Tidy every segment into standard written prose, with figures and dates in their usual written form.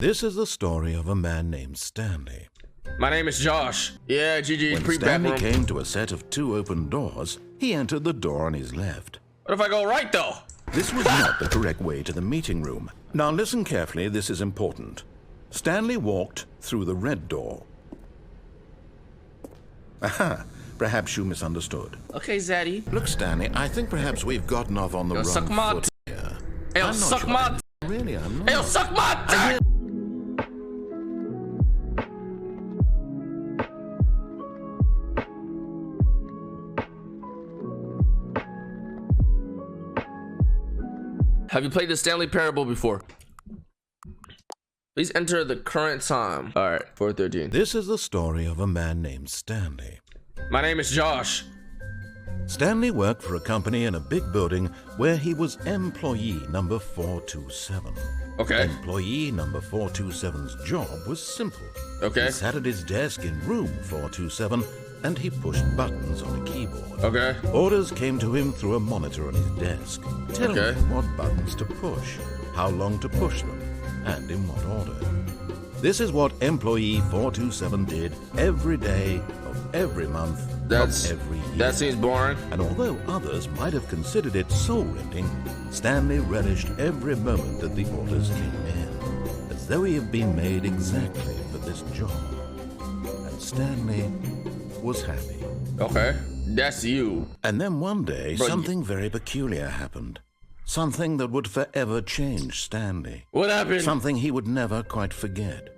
This is the story of a man named Stanley. My name is Josh. Yeah, GG. When Stanley came to a set of 2 open doors, he entered the door on his left. What if I go right, though? This was not the correct way to the meeting room. Now listen carefully, this is important. Stanley walked through the red door. Aha, perhaps you misunderstood. Okay, Zaddy. Look, Stanley, I think perhaps we've gotten off on the wrong foot here. Hey, suck my Really, I'm not. Hey, suck my Have you played the Stanley Parable before? Please enter the current time. All right, 4:13. This is the story of a man named Stanley. My name is Josh. Stanley worked for a company in a big building where he was employee number 427. Okay. Employee number 427's job was simple. Okay. He sat at his desk in room 427 and he pushed buttons on a keyboard. Okay. Orders came to him through a monitor on his desk, telling him what buttons to push, how long to push them, and in what order. This is what employee 427 did every day of every month of every year. That seems boring. And although others might have considered it soul-rending, Stanley relished every moment that the orders came in, as though he had been made exactly for this job. And Stanley was happy. Okay, that's you. And then one day, something very peculiar happened. Something that would forever change Stanley. What happened? Something he would never quite forget.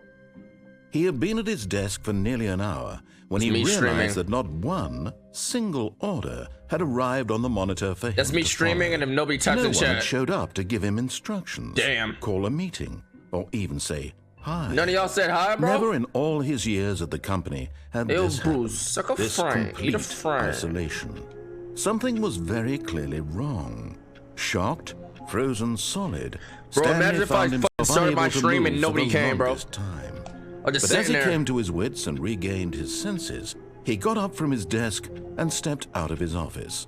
He had been at his desk for nearly an hour when he realized that not one single order had arrived on the monitor for him. That's me streaming, and if nobody types in chat. No one had showed up to give him instructions. Damn. Call a meeting, or even say hi. None of y'all said hi, bro? Never in all his years at the company had this happened. Suck a This frank. complete Eat a frank. isolation. Something was very clearly wrong. Shocked, frozen solid, Bro, Stanley imagine if I found himself started my unable to stream move and for nobody the came, bro. longest time. I'll just But sit as he there. came to his wits and regained his senses, he got up from his desk and stepped out of his office.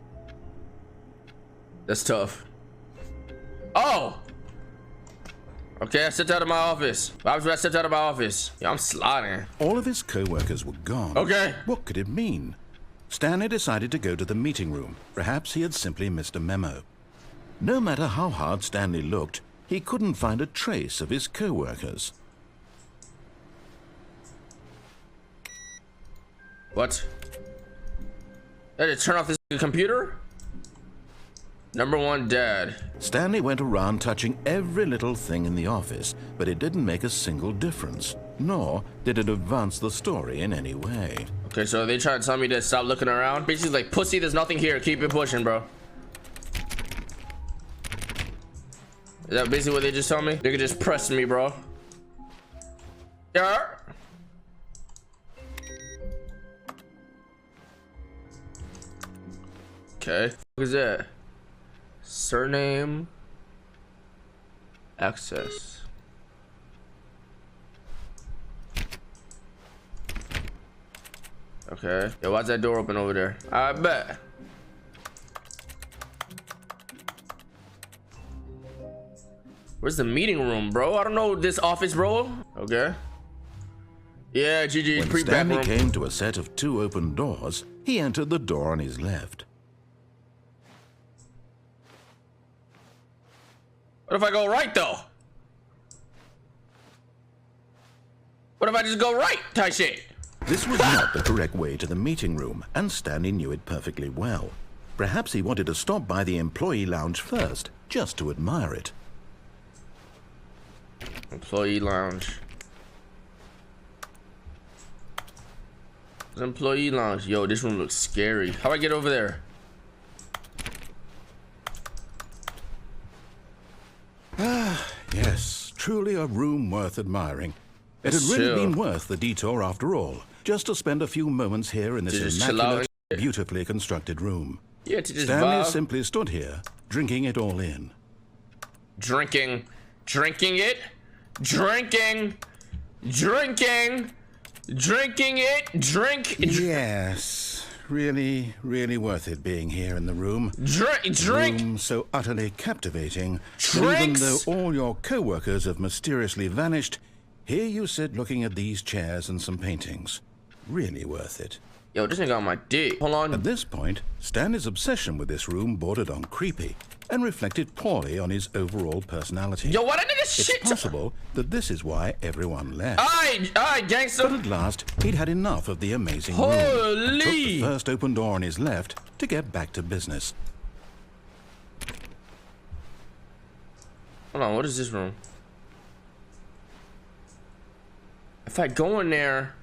That's tough. Oh! Okay, I stepped out of my office. Why was I stepped out of my office? Yeah, I'm sliding. All of his co-workers were gone. Okay. What could it mean? Stanley decided to go to the meeting room. Perhaps he had simply missed a memo. No matter how hard Stanley looked, he couldn't find a trace of his co-workers. What? I had to turn off this computer? Number 1, Dad. Stanley went around touching every little thing in the office, but it didn't make a single difference, nor did it advance the story in any way. Okay, so they trying to tell me to stop looking around? Basically like, pussy, there's nothing here. Keep it pushing, bro. Is that basically what they just told me? They could just press me, bro. Yeah. Okay. What is that? Surname. Access. Okay. Yo, why's that door open over there? I bet. Where's the meeting room, bro? I don't know this office, bro. Okay. Yeah, GG. When Stanley came to a set of 2 open doors, he entered the door on his left. What if I go right, though? What if I just go right type shit? This was not the correct way to the meeting room, and Stanley knew it perfectly well. Perhaps he wanted to stop by the employee lounge first, just to admire it. Employee lounge. Employee lounge. Yo, this room looks scary. How do I get over there? Yes, truly a room worth admiring. It had really been worth the detour after all, just to spend a few moments here in this immaculate, beautifully constructed room. Yeah, to just Stanley simply stood here, drinking it all in. Drinking it, drinking it. Yes, really worth it being here in the room. Drink. Room so utterly captivating that even though all your co-workers have mysteriously vanished, Here you sit looking at these chairs and some paintings. Really worth it. Yo, this nigga on my dick. Hold on. At this point, Stanley's obsession with this room bordered on creepy and reflected poorly on his overall personality. Yo, what a nigga shit. It's possible that this is why everyone left. Alright, gangster. But at last, he'd had enough of the amazing room and took the first open door on his left to get back to business. Hold on, what is this room? If I go in there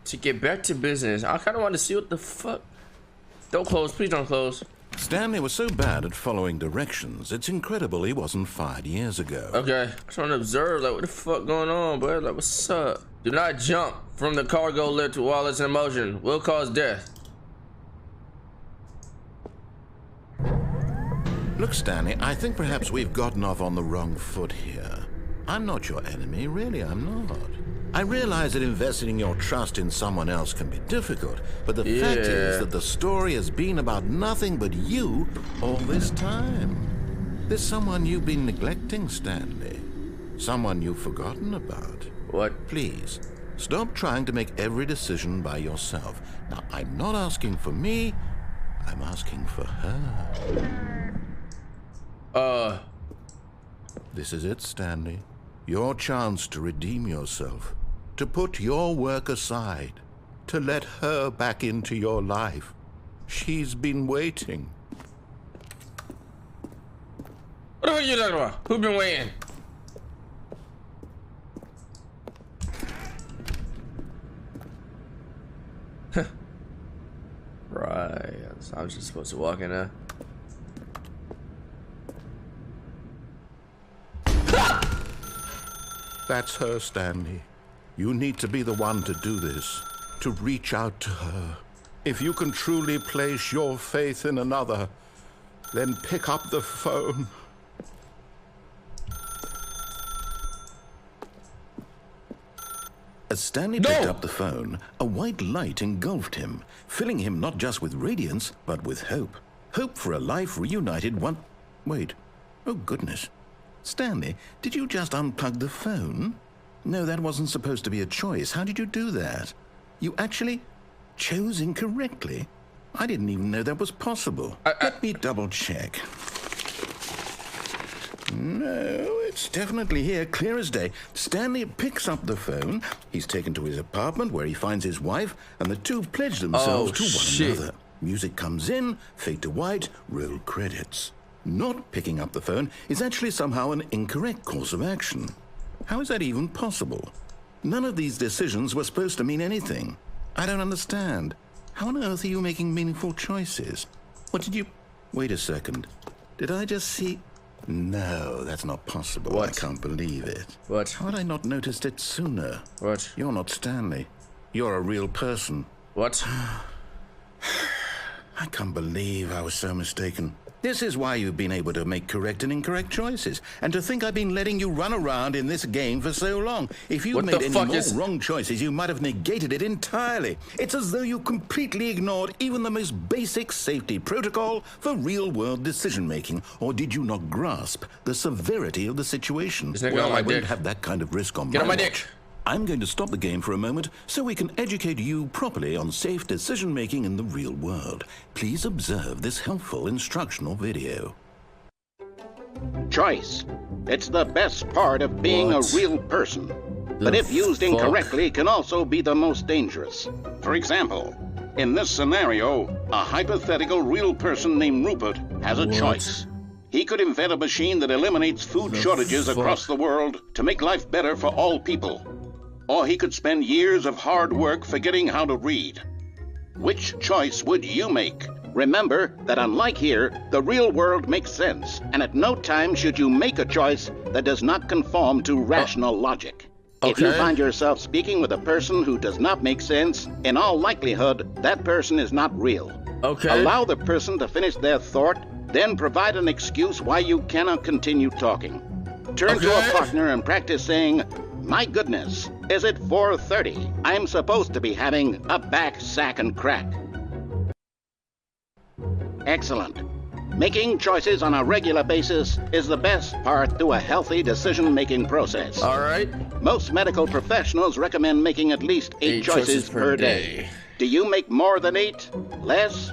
to get back to business, I kind of want to see what the fuck. Don't close, please don't close. Stanley was so bad at following directions, it's incredible he wasn't fired years ago. Okay, I'm trying to observe, like, what the fuck going on, bro? Like, what's up? Do not jump from the cargo lift while it's in motion. Will cause death. Look, Stanley, I think perhaps we've gotten off on the wrong foot here. I'm not your enemy, really, I'm not. I realize that investing your trust in someone else can be difficult, but the fact is that the story has been about nothing but you all this time. There's someone you've been neglecting, Stanley. Someone you've forgotten about. What? Please, stop trying to make every decision by yourself. Now, I'm not asking for me, I'm asking for her. This is it, Stanley. Your chance to redeem yourself. To put your work aside, to let her back into your life. She's been waiting. What the fuck are you talking about? Who's been waiting? Right, I was just supposed to walk in there. That's her, Stanley. You need to be the one to do this, to reach out to her. If you can truly place your faith in another, then pick up the phone. As Stanley picked up the phone, a white light engulfed him, filling him not just with radiance, but with hope. Hope for a life reunited one... Wait. Oh, goodness. Stanley, did you just unplug the phone? No, that wasn't supposed to be a choice. How did you do that? You actually chose incorrectly? I didn't even know that was possible. Let me double check. No, it's definitely here, clear as day. Stanley picks up the phone. He's taken to his apartment where he finds his wife, and the two pledge themselves to one another. Music comes in, fade to white, roll credits. Not picking up the phone is actually somehow an incorrect course of action. How is that even possible? None of these decisions were supposed to mean anything. I don't understand. How on earth are you making meaningful choices? What did you... Wait a second. Did I just see... No, that's not possible. What? I can't believe it. What? How had I not noticed it sooner? What? You're not Stanley. You're a real person. What? I can't believe I was so mistaken. This is why you've been able to make correct and incorrect choices. And to think I've been letting you run around in this game for so long. If you made any more wrong choices, you might have negated it entirely. It's as though you completely ignored even the most basic safety protocol for real-world decision-making. Or did you not grasp the severity of the situation? Well, I wouldn't have that kind of risk on my dick. I'm going to stop the game for a moment so we can educate you properly on safe decision-making in the real world. Please observe this helpful instructional video. Choice. It's the best part of being a real person. But if used incorrectly, it can also be the most dangerous. For example, in this scenario, a hypothetical real person named Rupert has a choice. He could invent a machine that eliminates food shortages across the world to make life better for all people. Or he could spend years of hard work forgetting how to read. Which choice would you make? Remember that unlike here, the real world makes sense, and at no time should you make a choice that does not conform to rational logic. If you find yourself speaking with a person who does not make sense, in all likelihood, that person is not real. Allow the person to finish their thought, then provide an excuse why you cannot continue talking. Turn to a partner and practice saying, "My goodness, is it 4:30? I'm supposed to be having a back, sack, and crack." Excellent. Making choices on a regular basis is the best part to a healthy decision-making process. All right. Most medical professionals recommend making at least 8 choices per day. Do you make more than 8? Less?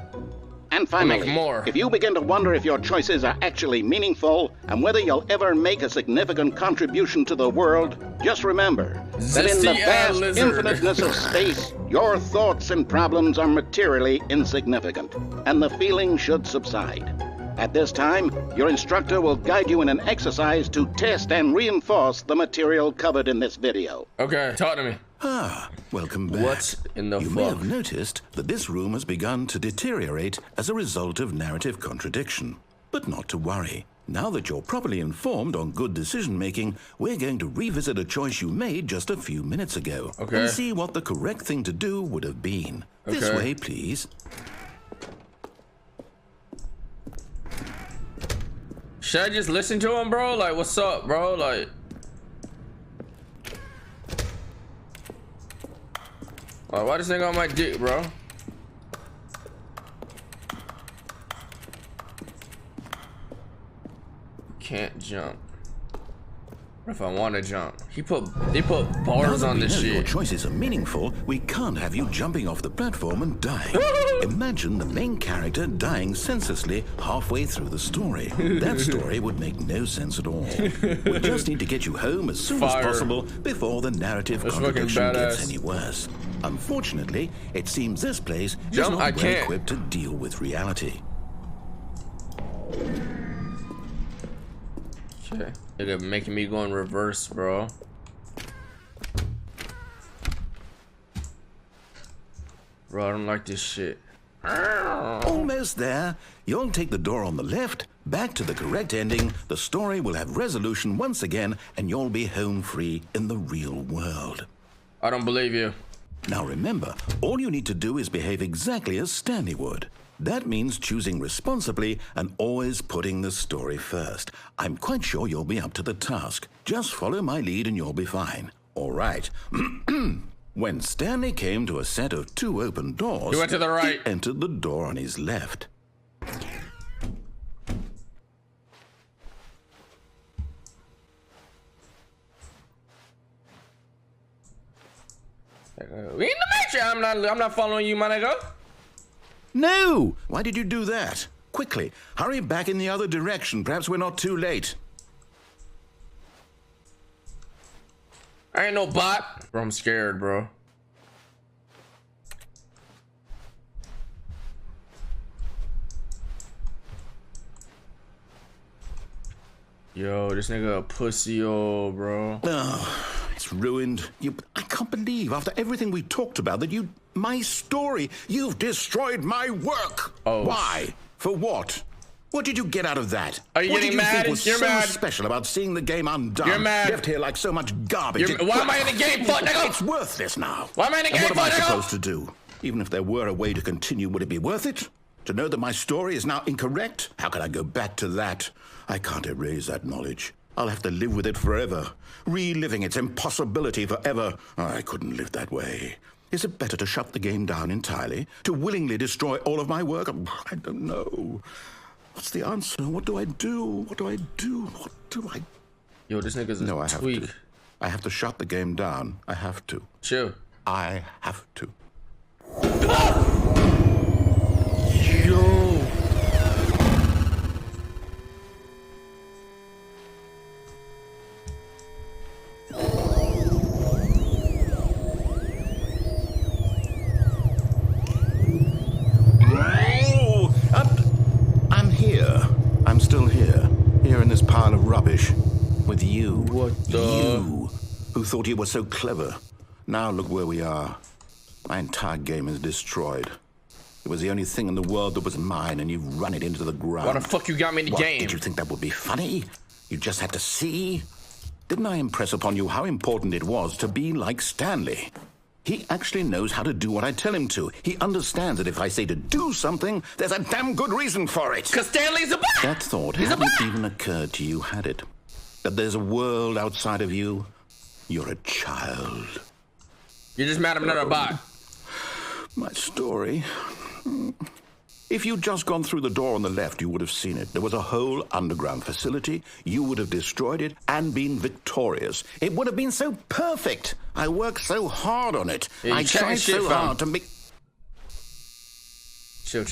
And finally, if you begin to wonder if your choices are actually meaningful and whether you'll ever make a significant contribution to the world, just remember that in the vast infiniteness of space, your thoughts and problems are materially insignificant, and the feeling should subside. At this time, your instructor will guide you in an exercise to test and reinforce the material covered in this video. Okay, talk to me. Ah, welcome back. What in the fuck? You may have noticed that this room has begun to deteriorate as a result of narrative contradiction. But not to worry. Now that you're properly informed on good decision-making, we're going to revisit a choice you made just a few minutes ago. Okay. And see what the correct thing to do would have been. Okay. This way, please. Should I just listen to him, bro? Like, what's up, bro? Like... why this nigga on my dick, bro? Can't jump. What if I want to jump? They put bars on this shit. Your choices are meaningful. We can't have you jumping off the platform and dying. Imagine the main character dying senselessly halfway through the story. That story would make no sense at all. We just need to get you home as soon as possible before the narrative contradiction gets any worse. Unfortunately, it seems this place is not well equipped to deal with reality. Okay. They're making me go in reverse, bro. Bro, I don't like this shit. Almost there. You'll take the door on the left, back to the correct ending. The story will have resolution once again, and you'll be home free in the real world. I don't believe you. Now remember, all you need to do is behave exactly as Stanley would. That means choosing responsibly and always putting the story first. I'm quite sure you'll be up to the task. Just follow my lead and you'll be fine. All right. When Stanley came to a set of 2 open doors, he went to the right. He entered the door on his left. We in the match. I'm not following you, my nigga. No! Why did you do that? Quickly, hurry back in the other direction. Perhaps we're not too late. I ain't no bot. Bro, I'm scared, bro. Yo, this nigga a pussy, bro. Oh, it's ruined. I can't believe, after everything we talked about, that my story, you've destroyed my work. Oh. Why? For what? What did you get out of that? Are you getting mad? What did you think was so special about seeing the game undone? You're mad. Left here like so much garbage. Why am I in the game, fuck, nigga? It's worthless now. Why am I in the game, fuck, nigga? What am I supposed nigga? to do? Even if there were a way to continue, would it be worth it? To know that my story is now incorrect? How can I go back to that? I can't erase that knowledge. I'll have to live with it forever, reliving its impossibility forever. I couldn't live that way. Is it better to shut the game down entirely? To willingly destroy all of my work? I don't know. What's the answer? What do I do? What do I do? What do I... Yo, this nigga's a tweak. I have to shut the game down. I have to. Chill. I have to. Yo. I'm still here in this pile of rubbish, with you. What the? You, who thought you were so clever. Now look where we are. My entire game is destroyed. It was the only thing in the world that was mine, and you've run it into the ground. Why the fuck you got me in the game? Did you think that would be funny? You just had to see? Didn't I impress upon you how important it was to be like Stanley? He actually knows how to do what I tell him to. He understands that if I say to do something, there's a damn good reason for it. Because Stanley's a bot! That thought hadn't even occurred to you, had it? That there's a world outside of you? You're a child. You're just mad I'm not a bot. My story. If you'd just gone through the door on the left, you would have seen it. There was a whole underground facility. You would have destroyed it and been victorious. It would have been so perfect. I worked so hard on it. Yeah, I tried so hard to make... Chill.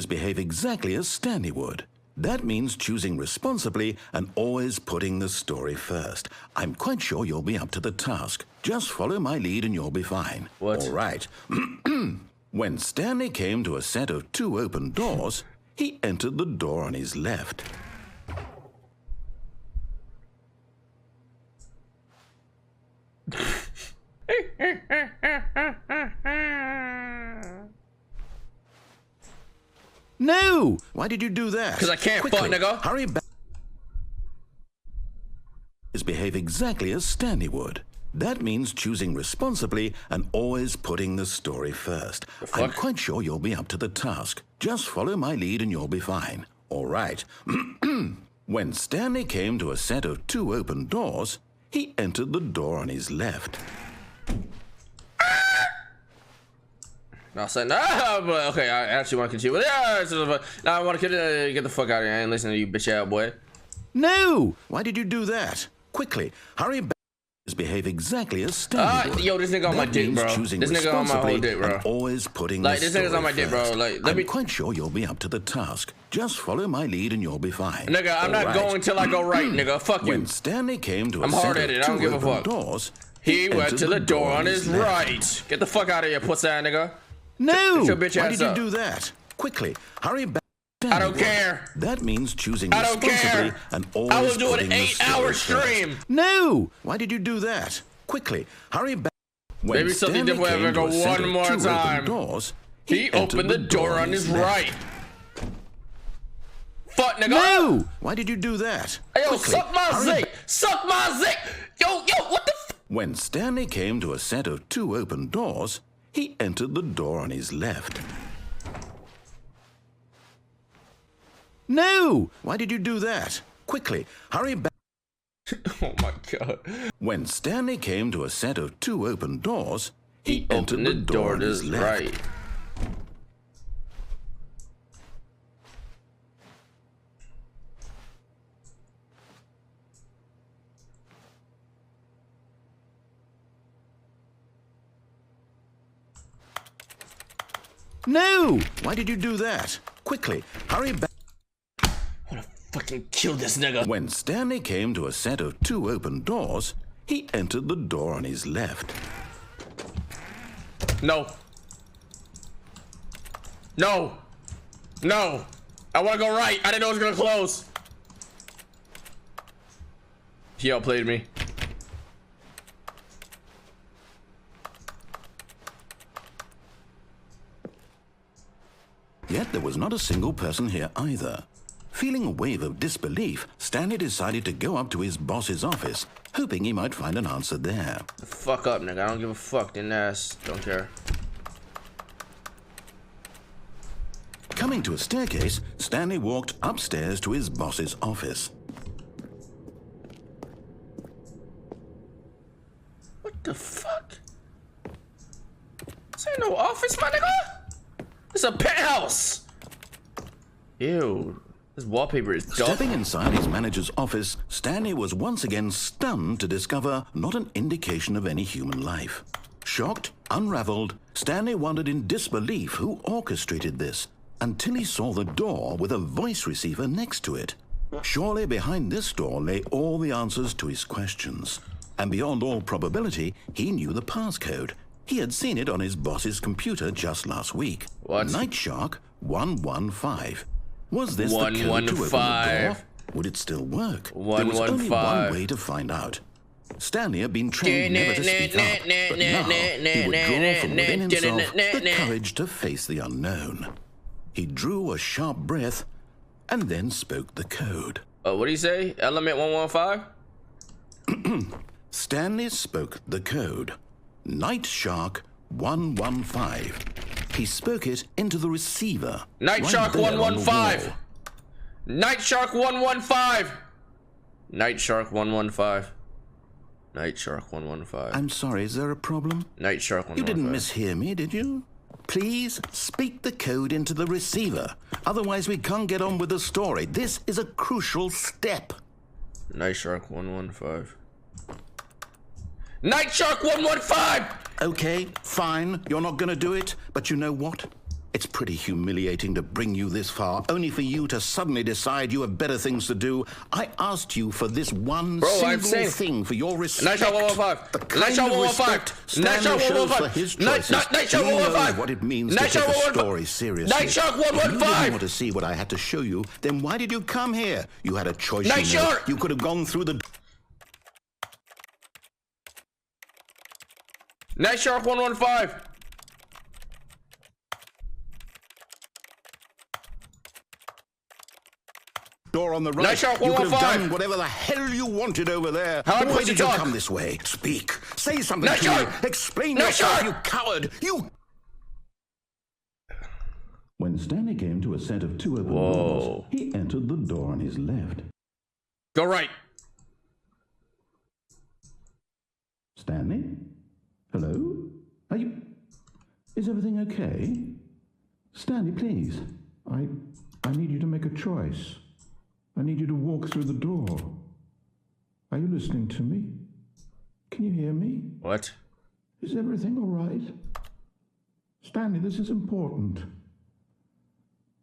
Behave exactly as Stanley would. That means choosing responsibly and always putting the story first. I'm quite sure you'll be up to the task. Just follow my lead and you'll be fine. What? All right. When Stanley came to a set of 2 open doors, he entered the door on his left. No! Why did you do that? Because I can't, fuck, nigga. Hurry back. Behave exactly as Stanley would. That means choosing responsibly and always putting the story first. I'm quite sure you'll be up to the task. Just follow my lead and you'll be fine. All right. When Stanley came to a set of 2 open doors, he entered the door on his left. No, I said, no, but okay, I actually want to continue with it. No, I want to get the fuck out of here. I ain't listening to you, bitch ass boy. No! Why did you do that? Quickly, hurry back. Behave exactly as Stanley would. Yo, this nigga on my dick, bro. This nigga on my whole dick, bro. Always putting like, this nigga's on my dick, bro. Like, I'm quite sure you'll be up to the task. Just follow my lead and you'll be fine. Nigga, I'm not going till I go right, nigga. Fuck you. When Stanley came to I'm hard-headed. I don't give a fuck. Doors, he went to the door on his right. Get the fuck out of here, pussy ass nigga. No! Your bitch Why ass did up. you do that? Quickly, hurry back. I don't care. That means choosing I don't responsibly care. and always I was doing an putting 8-hour stream. No! Why did you do that? Quickly, hurry back. When Maybe something different. I'm gonna go one more time. Doors, he opened the door on his right. Fuck, nigga. No! Why did you do that? Hey, yo, suck my zick. Suck my zick. Yo, what the f? When Stanley came to a set of 2 open doors, he entered the door on his left. No! Why did you do that? Quickly, hurry back. Oh my god. When Stanley came to a set of 2 open doors, he entered the door on his left. Right. No! Why did you do that? Quickly, hurry back. I wanna fucking kill this nigga. When Stanley came to a set of 2 open doors, he entered the door on his left. No. No. No. I wanna go right. I didn't know it was gonna close. He outplayed me. Yet there was not a single person here either. Feeling a wave of disbelief, Stanley decided to go up to his boss's office, hoping he might find an answer there. Fuck up, nigga. I don't give a fuck. Then ass. Don't care. Coming to a staircase, Stanley walked upstairs to his boss's office. What the fuck? This ain't no office, my nigga. It's a penthouse. Ew. This wallpaper is dope. Stepping inside his manager's office, Stanley was once again stunned to discover not an indication of any human life. Shocked, unraveled, Stanley wondered in disbelief who orchestrated this, until he saw the door with a voice receiver next to it. Surely behind this door lay all the answers to his questions. And beyond all probability, he knew the passcode. He had seen it on his boss's computer just last week. What? Night Shark 115. Was this the code to open the door? Would it still work? There was only one way to find out. Stanley had been trained never to speak up, but now he would draw from within himself the courage to face the unknown. He drew a sharp breath and then spoke the code. What do you say? Element 115? Stanley spoke the code. Night Shark 115. He spoke it into the receiver. Night Shark 115. Night Shark 115. Night Shark 115. Night Shark 115. I'm sorry, is there a problem? Night Shark 115. You didn't mishear me, did you? Please speak the code into the receiver. Otherwise, we can't get on with the story. This is a crucial step. Night Shark 115. Night Shark 115! Okay, fine. You're not gonna do it. But you know what? It's pretty humiliating to bring you this far, only for you to suddenly decide you have better things to do. I asked you for this one single thing for your respect. Night Shark 115. Night Shark 115. Night Shark 115. Night Shark 115. What it means to take a story seriously. Night Shark 115. If you didn't want to see what I had to show you, then why did you come here? You had a choice. Night Shark. You could have gone through the... Night Shark 115. Door on the right. Night Shark you could have 115. done whatever the hell you wanted over there. How Why did you talk? come this way? Speak. Say something Night to Shark. me. Explain Night yourself, Shark. you coward. You... When Stanley came to a set of two open doors, he entered the door on his left. Go right. Stanley? Hello? Are you... Is everything okay? Stanley, please. I need you to make a choice. I need you to walk through the door. Are you listening to me? Can you hear me? What? Is everything all right? Stanley, this is important.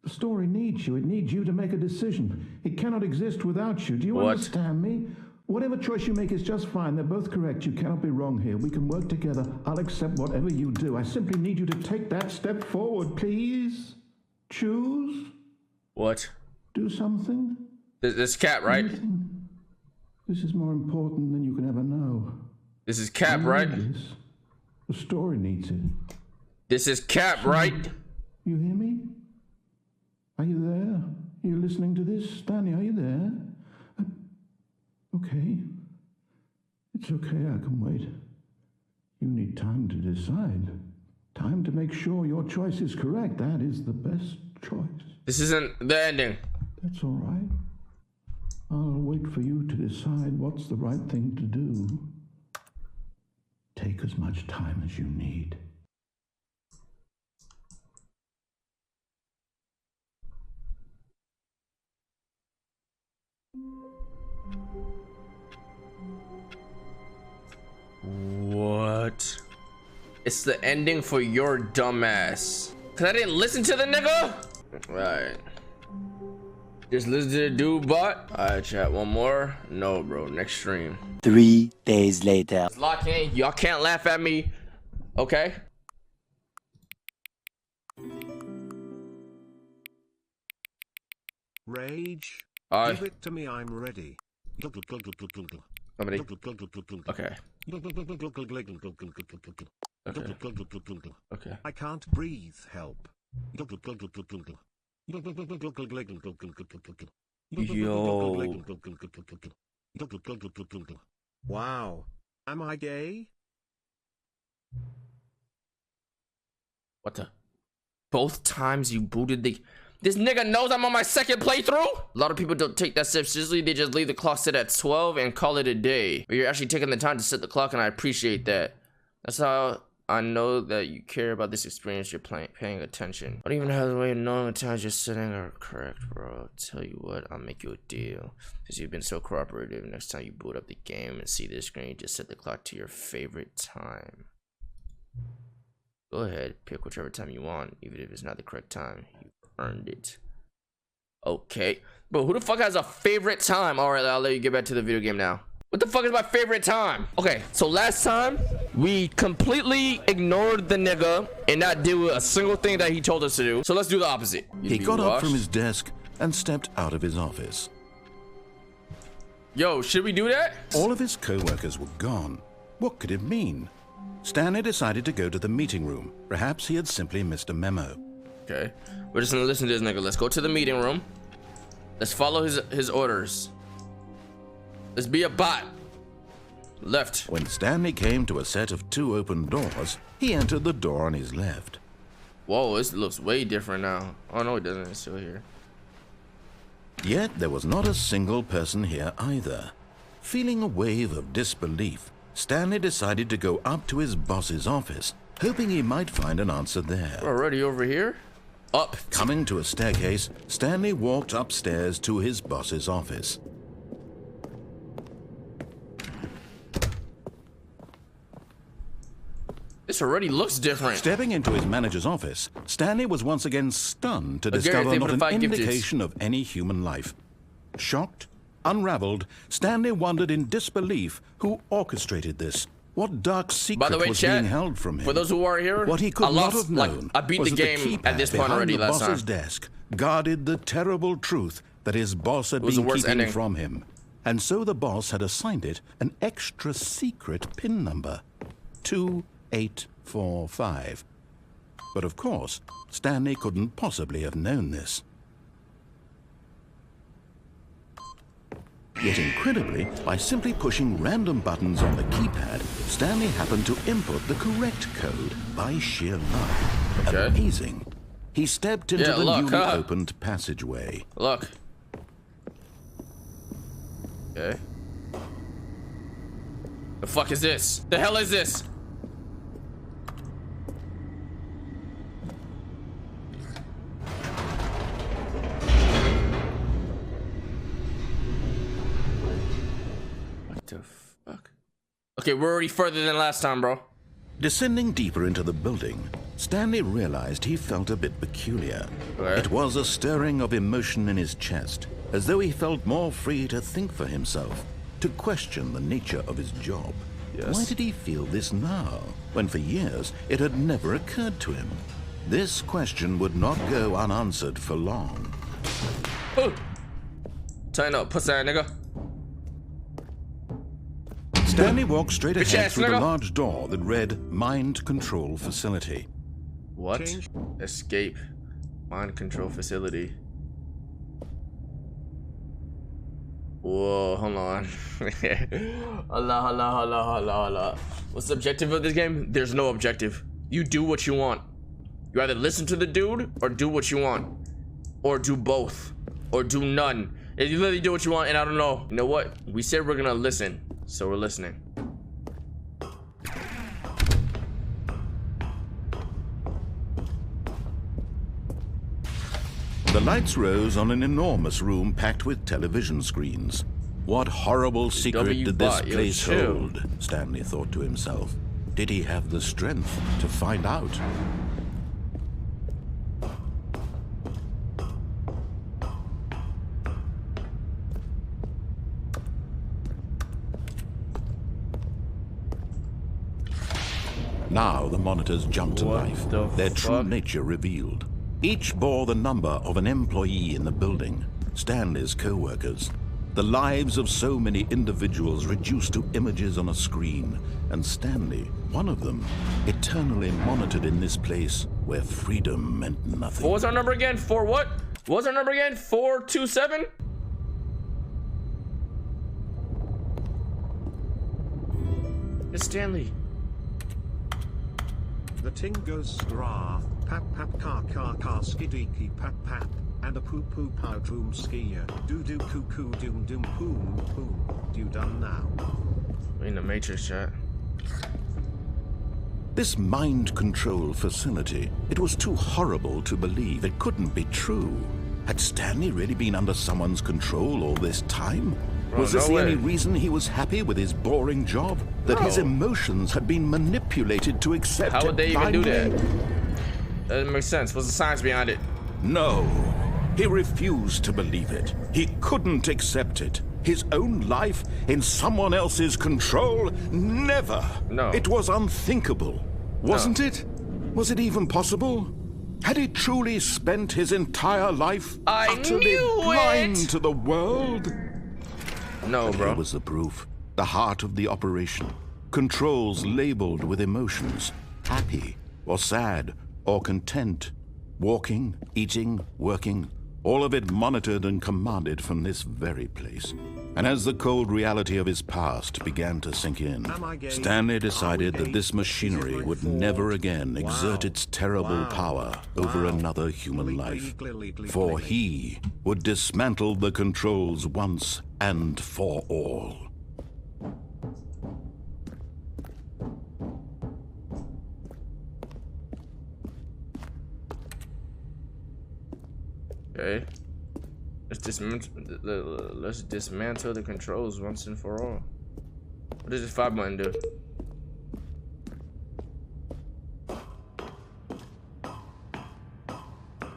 The story needs you. It needs you to make a decision. It cannot exist without you. Do you understand me? Whatever choice you make is just fine. They're both correct. You cannot be wrong here. We can work together. I'll accept whatever you do. I simply need you to take that step forward, please. Choose. What? Do something. This cat, right? Anything. This is more important than you can ever know. This is Cap, right? The story needs it. This is Cap, right? You hear me? Are you there? Are you listening to this? Stanley, are you there? Okay. It's okay, I can wait. You need time to decide. Time to make sure your choice is correct. That is the best choice. This isn't the ending. That's all right. I'll wait for you to decide what's the right thing to do. Take as much time as you need. What? It's the ending for your dumbass. Cause I didn't listen to the nigga? Right. Just listen to the dude bot. Alright, chat, one more. No, bro, next stream. 3 days later. Lock in. Y'all can't laugh at me. Okay? Rage. Alright. Give it to me, I'm ready. Somebody. Okay. Okay. I can't breathe, help. Yo. Wow. Am I gay? What the? Both times you booted the... This nigga knows I'm on my second playthrough? A lot of people don't take that step seriously. They just leave the clock set at 12 and call it a day. But you're actually taking the time to set the clock, and I appreciate that. That's how I know that you care about this experience. You're paying attention. I don't even have the way of knowing the times you're setting are correct, bro. I'll tell you what, I'll make you a deal. Because you've been so cooperative. Next time you boot up the game and see this screen, just set the clock to your favorite time. Go ahead, pick whichever time you want, even if it's not the correct time. You earned it. Okay, bro, who the fuck has a favorite time? All right, I'll let you get back to the video game now. What the fuck is my favorite time? Okay, so last time we completely ignored the nigga and not do a single thing that he told us to do. So let's do the opposite. He got up from his desk and stepped out of his office. Yo, should we do that? All of his co-workers were gone. What could it mean? Stanley decided to go to the meeting room. Perhaps he had simply missed a memo. Okay, we're just gonna listen to this nigga. Let's go to the meeting room. Let's follow his orders. Let's be a bot. Left. When Stanley came to a set of two open doors, he entered the door on his left. Whoa, this looks way different now. Oh no, it doesn't. It's still here. Yet there was not a single person here either. Feeling a wave of disbelief, Stanley decided to go up to his boss's office hoping he might find an answer there. We're already over here. Up. Coming to a staircase, Stanley walked upstairs to his boss's office. This already looks different. Stepping into his manager's office, Stanley was once again stunned to discover not an indication of any human life. Shocked, unraveled, Stanley wondered in disbelief who orchestrated this. What dark secret was being held from him? For those who are here, what he could not have known I beat the game at this point already last time. The boss's desk guarded the terrible truth that his boss had been keeping from him. And so the boss had assigned it an extra secret PIN number, 2845. But of course, Stanley couldn't possibly have known this. Yet incredibly, by simply pushing random buttons on the keypad, Stanley happened to input the correct code by sheer luck. Okay. Amazing. He stepped into the newly opened passageway. Look. Okay. The fuck is this? The hell is this? The fuck? Okay, we're already further than last time, bro. Descending deeper into the building, Stanley realized he felt a bit peculiar. Okay. It was a stirring of emotion in his chest, as though he felt more free to think for himself, to question the nature of his job. Yes. Why did he feel this now, when for years it had never occurred to him? This question would not go unanswered for long. Oh. Tighten up, pussy nigga. Stanley walked straight ahead through the large door that read Mind Control Facility. What? Escape. Mind Control Facility. Whoa, hold on. Allah. What's the objective of this game? There's no objective. You do what you want. You either listen to the dude or do what you want. Or do both. Or do none. You literally do what you want, and I don't know. You know what? We said we're gonna listen. So we're listening. The lights rose on an enormous room packed with television screens. What horrible secret did this place hold? Stanley thought to himself. Did he have the strength to find out? Now the monitors jumped to life, their true nature revealed. Each bore the number of an employee in the building, Stanley's co-workers. The lives of so many individuals reduced to images on a screen, and Stanley, one of them, eternally monitored in this place where freedom meant nothing. What was our number again? For what? What was our number again? 427? It's Stanley. The ting goes skra, pap pap car skidiki pap pap, and a poo poo pow doom skier, doo doo coo coo doom doom poom poom, you done now. We in the Matrix chat. This mind control facility, it was too horrible to believe. It couldn't be true. Had Stanley really been under someone's control all this time? Was this the only reason he was happy with his boring job? That his emotions had been manipulated to accept it? How would they even do that? That doesn't make sense. What's the science behind it? No. He refused to believe it. He couldn't accept it. His own life in someone else's control? Never. No. It was unthinkable. Wasn't it? Was it even possible? Had he truly spent his entire life utterly blind to the world? No, bro. Here was the proof. The heart of the operation. Controls labeled with emotions. Happy, or sad, or content. Walking, eating, working. All of it monitored and commanded from this very place. And as the cold reality of his past began to sink in, Stanley decided that this machinery would never again exert its terrible power over another human life. For he would dismantle the controls once and for all. Okay. Let's dismantle the controls once and for all. What does this 5 button do?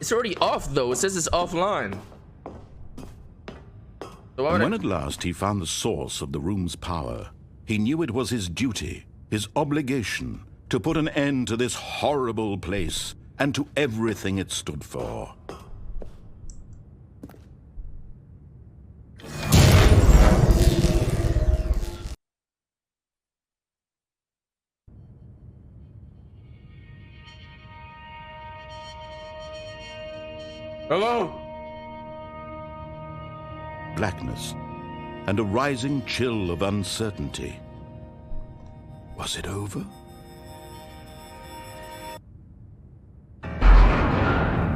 It's already off though. It says it's offline. So and when at last he found the source of the room's power, he knew it was his duty, his obligation, to put an end to this horrible place and to everything it stood for. Hello? Blackness and a rising chill of uncertainty. Was it over?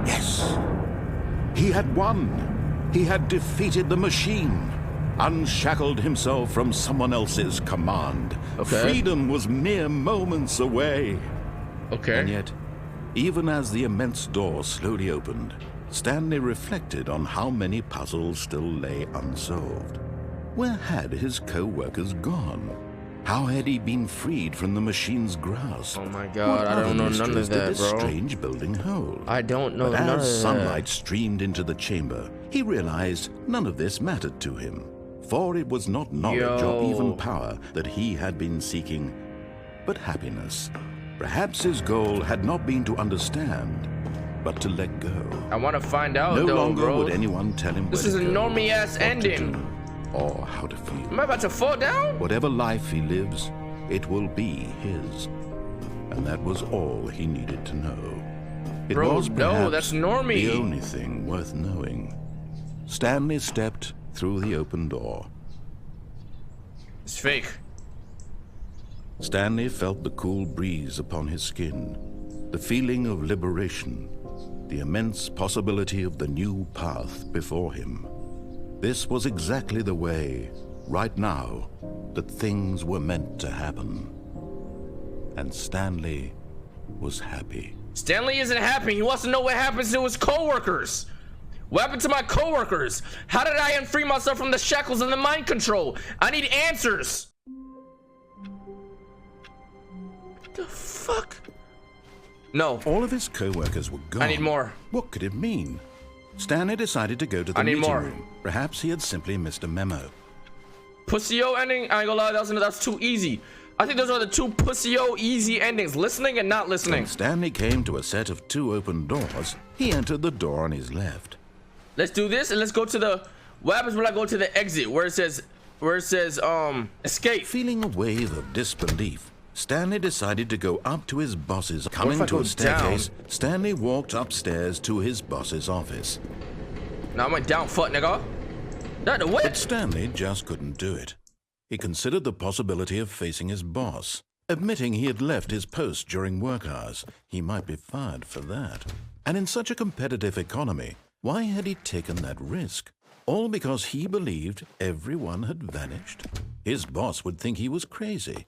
Yes. He had won. He had defeated the machine, unshackled himself from someone else's command. Okay. Freedom was mere moments away. Okay. And yet, even as the immense door slowly opened, Stanley reflected on how many puzzles still lay unsolved. Where had his co-workers gone? How had he been freed from the machine's grasp? Oh my god, What I don't know other none of mysteries did that, this bro. strange building hold? I don't know But none of as that. sunlight streamed into the chamber, he realized none of this mattered to him. For it was not knowledge or even power that he had been seeking, but happiness. Perhaps his goal had not been to understand, but to let go. I want to find out No though, longer bro. would anyone tell him This where is to a go, normie-ass what to ending. do, or how to feel. Am I about to fall down? Whatever life he lives, it will be his. And that was all he needed to know. It Bro, was no, perhaps that's normie. the only thing worth knowing. Stanley stepped through the open door. It's fake. Stanley felt the cool breeze upon his skin, the feeling of liberation, the immense possibility of the new path before him. This was exactly the way, right now, that things were meant to happen. And Stanley was happy. Stanley isn't happy. He wants to know what happens to his coworkers. What happened to my coworkers? How did I unfree myself from the shackles and the mind control? I need answers. What the fuck? No. All of his co-workers were gone. I need more. What could it mean? Stanley decided to go to the I need meeting more. room. Perhaps he had simply missed a memo. Pussy-o ending? I ain't gonna lie, that's too easy. I think those are the two pussy-o easy endings. Listening and not listening. When Stanley came to a set of 2 open doors, he entered the door on his left. Let's do this and let's go to the... What happens when I go to the exit where it says escape? Feeling a wave of disbelief, Stanley decided to go up to his boss's. Coming if I to go a staircase, down? Stanley walked upstairs to his boss's office. Now I went down, fuck nigga. That the But what? Stanley just couldn't do it. He considered the possibility of facing his boss. Admitting he had left his post during work hours, he might be fired for that. And in such a competitive economy, why had he taken that risk? All because he believed everyone had vanished? His boss would think he was crazy.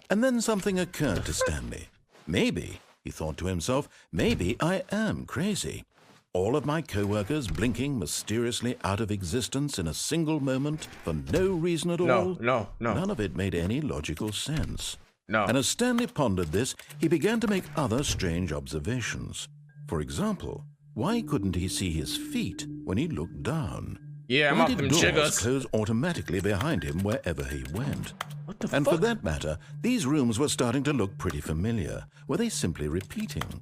And then something occurred to Stanley. Maybe, he thought to himself, maybe I am crazy. All of my co-workers blinking mysteriously out of existence in a single moment for no reason at all? No. None of it made any logical sense. No. And as Stanley pondered this, he began to make other strange observations. For example, why couldn't he see his feet when he looked down? Yeah, I'm Why off did them doors jiggers. close automatically behind him wherever he went? What the And fuck? for that matter, these rooms were starting to look pretty familiar. Were they simply repeating?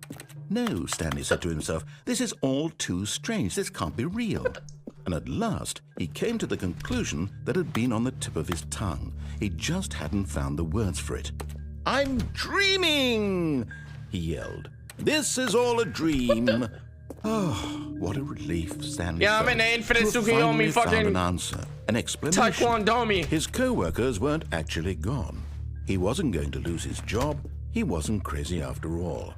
No, Stanley said to himself, this is all too strange. This can't be real. And at last, he came to the conclusion that had been on the tip of his tongue. He just hadn't found the words for it. I'm dreaming, he yelled. This is all a dream. Oh, what a relief, Stanley. Yeah, I'm felt in the Infinite to have Tsukuyomi finally found fucking an answer, an explanation. Taekwondo. His co-workers weren't actually gone. He wasn't going to lose his job. He wasn't crazy after all.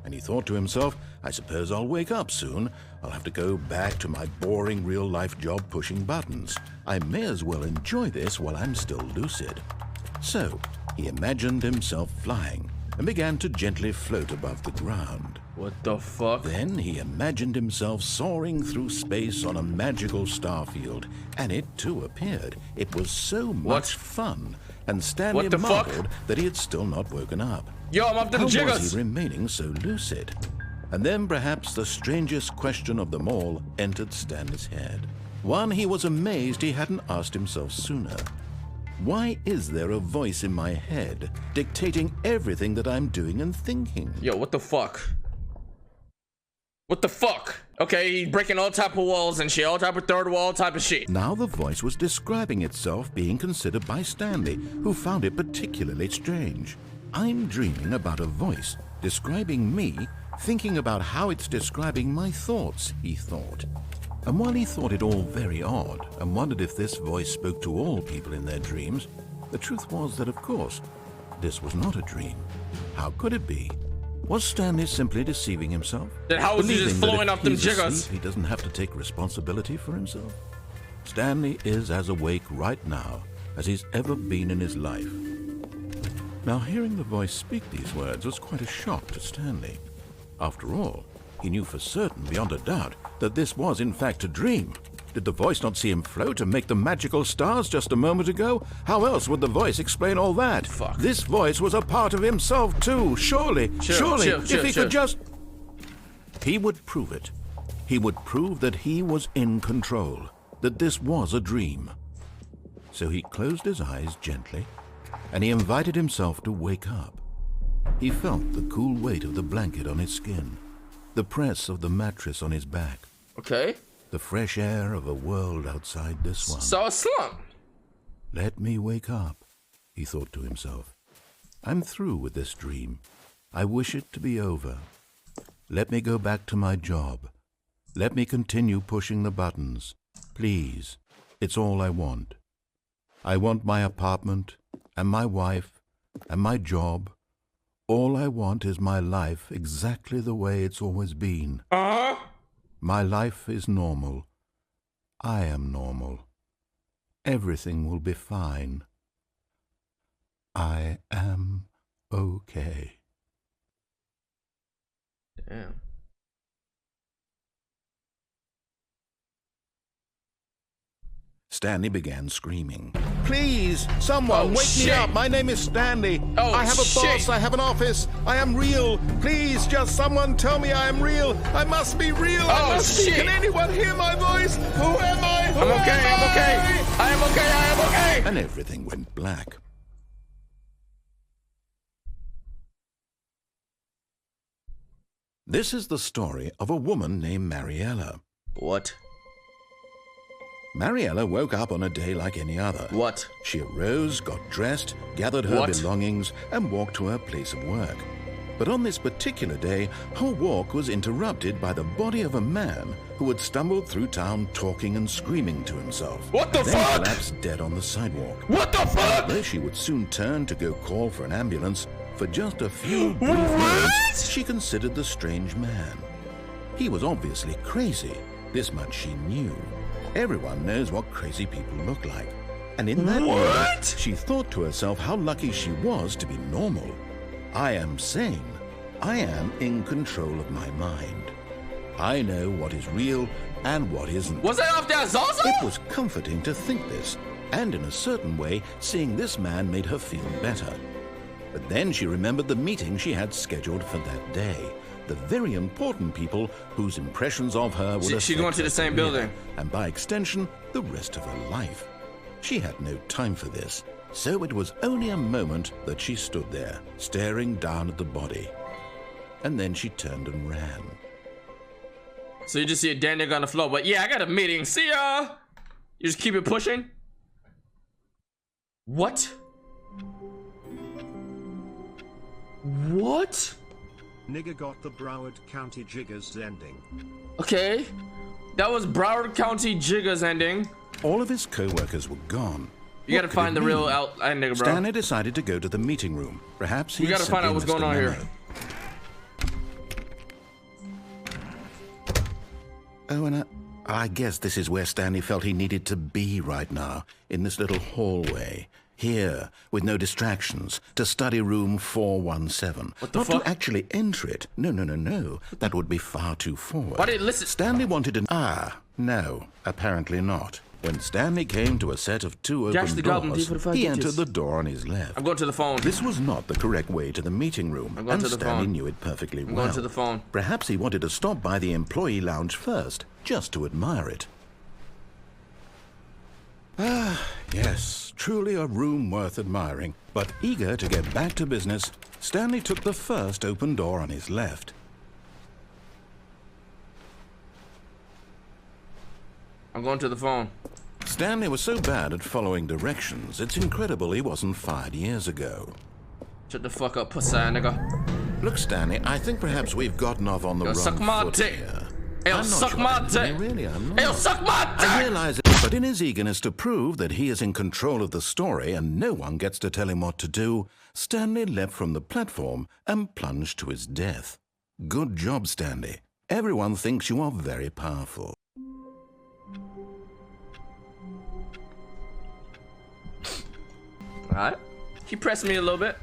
And he thought to himself, I suppose I'll wake up soon. I'll have to go back to my boring real-life job pushing buttons. I may as well enjoy this while I'm still lucid. So, he imagined himself flying, and began to gently float above the ground. What the fuck? Then he imagined himself soaring through space on a magical starfield, and it too appeared. It was so much fun, and Stanley marveled that he had still not woken up. Yo, I'm up to the jiggers! How was he remaining so lucid? And then perhaps the strangest question of them all entered Stanley's head. One he was amazed he hadn't asked himself sooner. Why is there a voice in my head dictating everything that I'm doing and thinking? Yo, what the fuck? What the fuck? Okay, he's breaking all type of walls and shit, all type of third wall type of shit. Now the voice was describing itself being considered by Stanley, who found it particularly strange. I'm dreaming about a voice describing me, thinking about how it's describing my thoughts, he thought. And while he thought it all very odd and wondered if this voice spoke to all people in their dreams, the truth was that, of course, this was not a dream. How could it be? Was Stanley simply deceiving himself? Then how was he just flowing up them jiggers? He doesn't have to take responsibility for himself. Stanley is as awake right now as he's ever been in his life. Now, hearing the voice speak these words was quite a shock to Stanley. After all, he knew for certain, beyond a doubt, that this was in fact a dream. Did the voice not see him float and make the magical stars just a moment ago? How else would the voice explain all that? Fuck. This voice was a part of himself too, surely, if he could just... He would prove it. He would prove that he was in control, that this was a dream. So he closed his eyes gently, and he invited himself to wake up. He felt the cool weight of the blanket on his skin, the press of the mattress on his back. Okay. The fresh air of a world outside this one. So a slump. Let me wake up, he thought to himself. I'm through with this dream. I wish it to be over. Let me go back to my job. Let me continue pushing the buttons. Please, it's all I want. I want my apartment, and my wife, and my job. All I want is my life exactly the way it's always been. My life is normal. I am normal. Everything will be fine. I am okay. Damn. Stanley began screaming. Please, someone, wake me up. My name is Stanley. I have a boss. I have an office. I am real. Please, just someone tell me I am real. I must be real. I must be. Can anyone hear my voice? Who am I? I'm okay. I'm okay. I am okay. I am okay. And everything went black. This is the story of a woman named Mariella. What? Mariella woke up on a day like any other. What? She arose, got dressed, gathered her belongings, and walked to her place of work. But on this particular day, her walk was interrupted by the body of a man who had stumbled through town talking and screaming to himself. What the fuck? Collapsed dead on the sidewalk. What the fuck? Though she would soon turn to go call for an ambulance, for just a few brief moments, she considered the strange man. He was obviously crazy. This much she knew. Everyone knows what crazy people look like. And in that moment, she thought to herself how lucky she was to be normal. I am sane. I am in control of my mind. I know what is real and what isn't. Was that off that Zaza? It was comforting to think this, and in a certain way, seeing this man made her feel better. But then she remembered the meeting she had scheduled for that day. The very important people whose impressions of her would affect she's going to the same building, and by extension, the rest of her life. She had no time for this, so it was only a moment that she stood there, staring down at the body. And then she turned and ran. So you just see a dead nigga on the floor, but yeah, I got a meeting. See ya! You just keep it pushing? What? What? Nigga got the Broward County Jiggers ending. Okay. That was Broward County Jiggers ending. All of his co-workers were gone. You gotta find the real nigga, bro. Stanley decided to go to the meeting room. Perhaps he gotta find out what's going on here. Oh, and I guess this is where Stanley felt he needed to be right now, in this little hallway. Here, with no distractions, to study room 417. What the Not fuck? to actually enter it. No. That would be far too forward. Why did it listen? Stanley wanted an... no, apparently not. When Stanley came to a set of two open Josh the Goblin, doors, D45 he digits. entered the door on his left. I'm going to the phone. This was not the correct way to the meeting room, I'm going and to the Stanley phone. knew it perfectly well. I'm going to the phone. Perhaps he wanted to stop by the employee lounge first, just to admire it. Yes, truly a room worth admiring. But eager to get back to business, Stanley took the first open door on his left. I'm going to the phone. Stanley was so bad at following directions, it's incredible he wasn't fired years ago. Shut the fuck up, pussy nigga. Look, Stanley, I think perhaps we've gotten off on the Yo, wrong suck my foot dick. here. Hey, yo, I'm not suck your my enemy, dick. Really, I'm not. Hey, yo, suck my dick. I realize it, but in his eagerness to prove that he is in control of the story and no one gets to tell him what to do, Stanley leapt from the platform and plunged to his death. Good job, Stanley. Everyone thinks you are very powerful. Alright. He pressed me a little bit.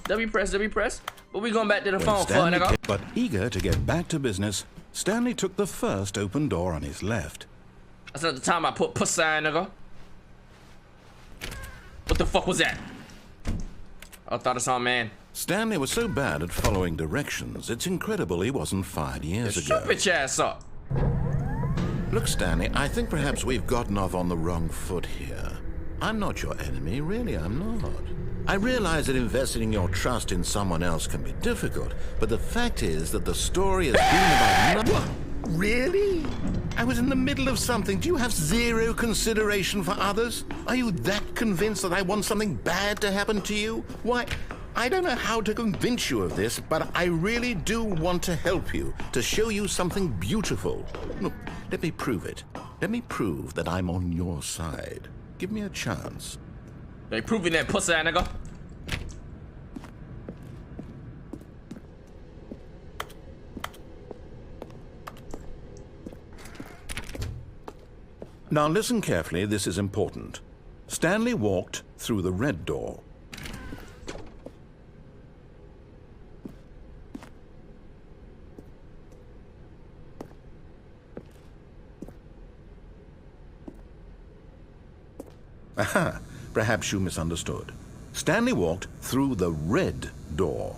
W press. But we going back to the When phone, fuck Stanley nigga. But eager to get back to business, Stanley took the first open door on his left. That's not the time I put pussy nigga. What the fuck was that? I thought I saw a man. Stanley was so bad at following directions, it's incredible he wasn't fired years ago. Shut bitch ass up. Look, Stanley, I think perhaps we've gotten off on the wrong foot here. I'm not your enemy, really, I'm not. I realize that investing your trust in someone else can be difficult, but the fact is that the story has been about nothing. Really? I was in the middle of something. Do you have zero consideration for others? Are you that convinced that I want something bad to happen to you? Why, I don't know how to convince you of this, but I really do want to help you, to show you something beautiful. Look, let me prove it. Let me prove that I'm on your side. Give me a chance. They proving that pussy nigga. Now listen carefully, this is important. Stanley walked through the red door. Aha, perhaps you misunderstood. Stanley walked through the red door.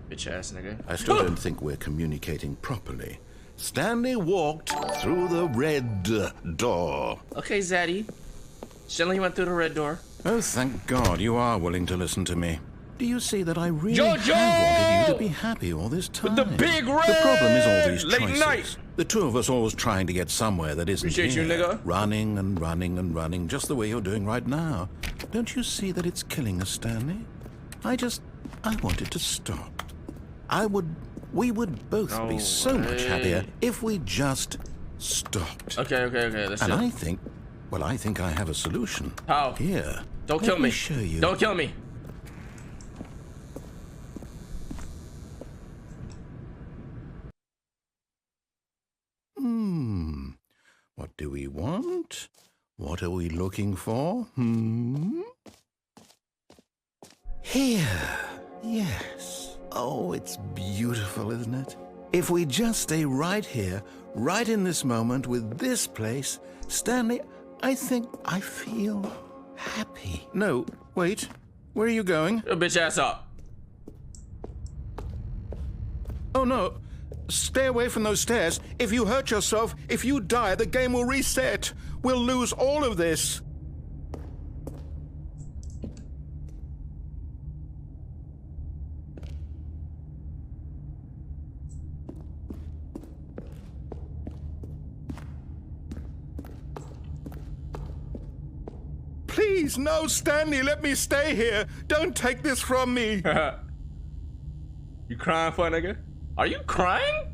Bitch ass nigga. I still don't think we're communicating properly. Stanley walked through the red door. Okay, Zaddy. Stanley went through the red door. Oh, thank God you are willing to listen to me. Do you see that I really Jojo! have wanted you to be happy all this time? With the big red The problem is all these late choices. night. The two of us always trying to get somewhere that isn't Appreciate you, here. nigga. Running and running and running, just the way you're doing right now. Don't you see that it's killing us, Stanley? I wanted to stop. We would both No be so much way. happier if we just stopped. Okay. Let's And chill. I think I have a solution. How? Here. Don't let kill me. Show you. Don't kill me. What do we want? What are we looking for? Here. Yes. Oh, it's beautiful, isn't it? If we just stay right here, right in this moment with this place, Stanley, I think I feel happy. No, wait. Where are you going? Your bitch ass up. Oh, no. Stay away from those stairs. If you hurt yourself, if you die, the game will reset. We'll lose all of this. Please, no, Stanley, let me stay here. Don't take this from me. You crying for a nigga? Are you crying?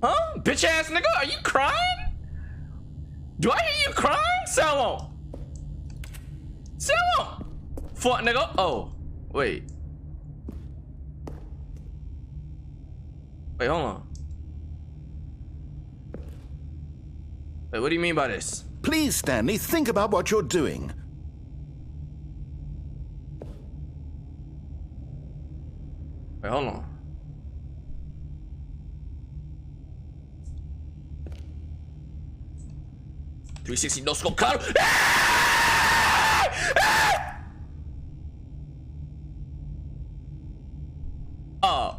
Huh? Bitch ass nigga, are you crying? Do I hear you crying? Selmo! Fuck nigga. Oh, wait. Wait, hold on. Wait, what do you mean by this? Please, Stanley, think about what you're doing. Wait, hold on. .360 no scope cut. Oh.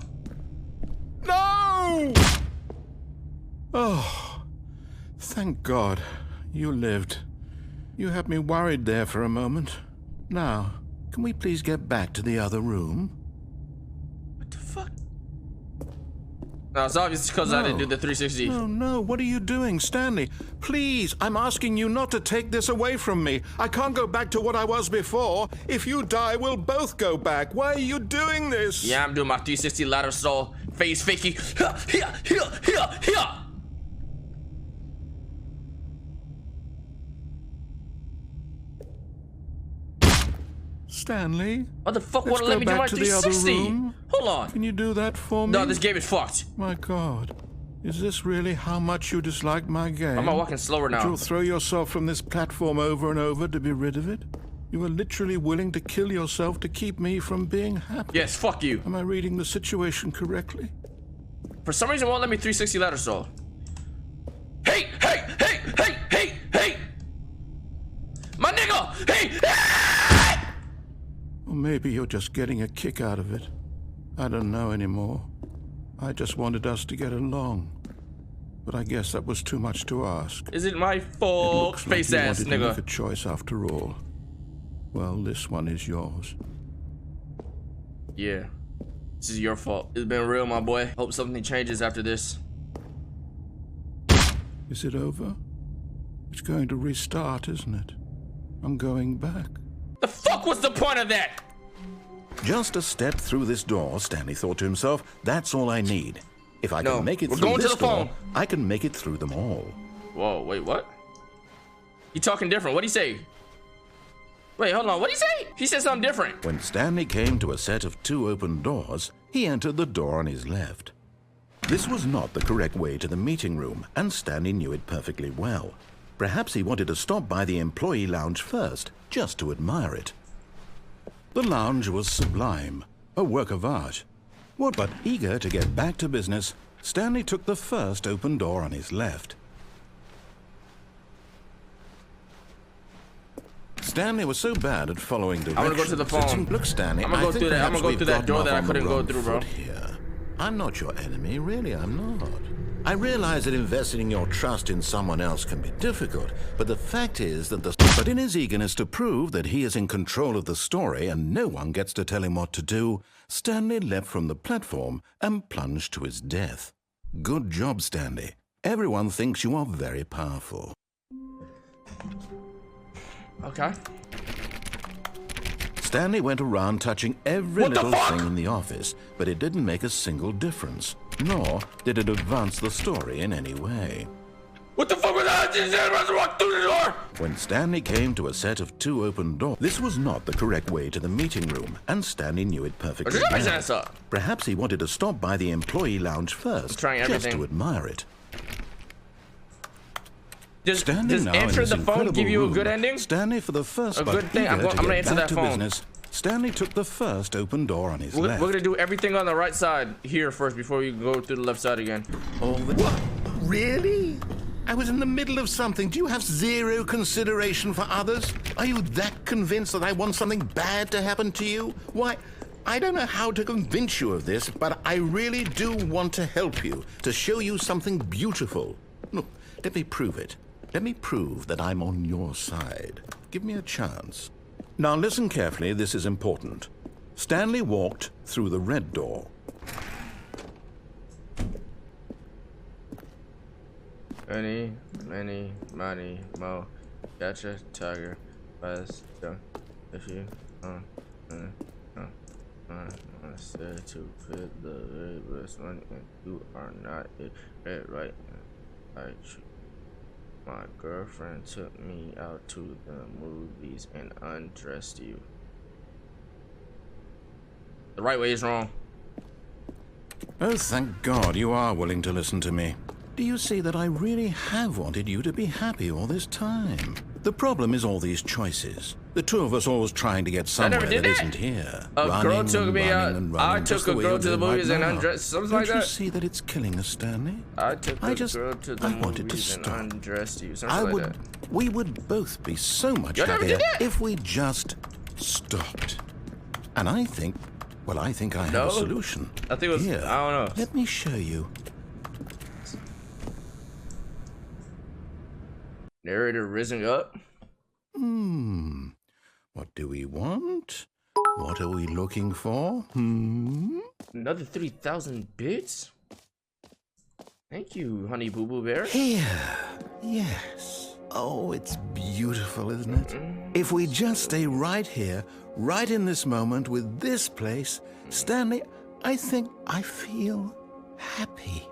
No! Oh, thank God you lived. You had me worried there for a moment. Now, can we please get back to the other room? What the fuck? No, it's obvious because I didn't do the 360. No, what are you doing, Stanley? Please, I'm asking you not to take this away from me. I can't go back to what I was before. If you die, we'll both go back. Why are you doing this? Yeah, I'm doing my 360 ladder soul face fakie. Stanley? What the fuck Let's won't let go me do my back to the other 360? room. Hold on. Can you do that for me? No, this game is fucked. My God. Is this really how much you dislike my game? I'm walking slower now. You'll throw yourself from this platform over and over to be rid of it? You are literally willing to kill yourself to keep me from being happy? Yes, fuck you. Am I reading the situation correctly? For some reason, it won't let me 360 ladder soul. Hey! My nigga! Hey! Or maybe you're just getting a kick out of it. I don't know anymore. I just wanted us to get along. But I guess that was too much to ask. Is it my fault? Looks like Face you ass wanted to make a nigga. choice after all. Well, this one is yours. Yeah. This is your fault. It's been real, my boy. Hope something changes after this. Is it over? It's going to restart, isn't it? I'm going back. The fuck was the point of that? Just a step through this door, Stanley thought to himself. That's all I need. If I No, can make it we're through going to this the phone. door, I can make it through them all. Whoa, wait, what? He talking different. What'd he say? Wait, hold on. What'd he say? He said something different. When Stanley came to a set of 2 open doors, he entered the door on his left. This was not the correct way to the meeting room, and Stanley knew it perfectly well. Perhaps he wanted to stop by the employee lounge first, just to admire it. The lounge was sublime, a work of art. What but eager to get back to business, Stanley took the first open door on his left. Stanley was so bad at following directions. I'm gonna go to the phone. Look, Stanley, I'm gonna go I think through that. I'm perhaps gonna go through we've that door gotten that I off on the couldn't go wrong through, bro. foot here. I'm not your enemy, really, I'm not. I realize that investing your trust in someone else can be difficult, but the fact is that But in his eagerness to prove that he is in control of the story and no one gets to tell him what to do, Stanley leapt from the platform and plunged to his death. Good job, Stanley. Everyone thinks you are very powerful. Okay. Stanley went around touching every What the little fuck? thing in the office, but it didn't make a single difference, nor did it advance the story in any way. What the fuck was that? Just walk through the door. When Stanley came to a set of 2 open doors, this was not the correct way to the meeting room, and Stanley knew it perfectly Just his well. ass up. Perhaps he wanted to stop by the employee lounge first, trying just everything. to admire it. Does Standing now in answer this the phone incredible give you a room, good ending? Stanley, for the first A but good thing? I'm eager to gonna get answer back that to phone. business, Stanley took the first open door on his We're left. gonna do everything on the right side here first before we go through the left side again. What? Really? I was in the middle of something. Do you have zero consideration for others? Are you that convinced that I want something bad to happen to you? Why, I don't know how to convince you of this, but I really do want to help you, to show you something beautiful. Look, let me prove it. Let me prove that I'm on your side. Give me a chance. Now listen carefully, this is important. Stanley walked through the red door. Many, mo. Gotcha, tiger. Fast, if you, I said to put the very best one, and you are not it right. My girlfriend took me out to the movies and undressed you. The right way is wrong. Oh, thank God you are willing to listen to me. Do you see that I really have wanted you to be happy all this time? The problem is all these choices. The two of us always trying to get somewhere that isn't here. A girl took me out. I took a girl to the movies and undressed. Something like that. Don't you see that it's killing us, Stanley? I took a girl to the movies and undressed you. Something like that. We would both be so much happier if we just stopped. And I think, well, I think I have a solution. I think it was, here, I don't know. Let me show you. Narrator risen up. What do we want? What are we looking for? Another 3,000 bits? Thank you, honey boo boo bear. Here. Yes. Oh, it's beautiful, isn't it? If we just stay right here, right in this moment with this place, Stanley, I think I feel happy.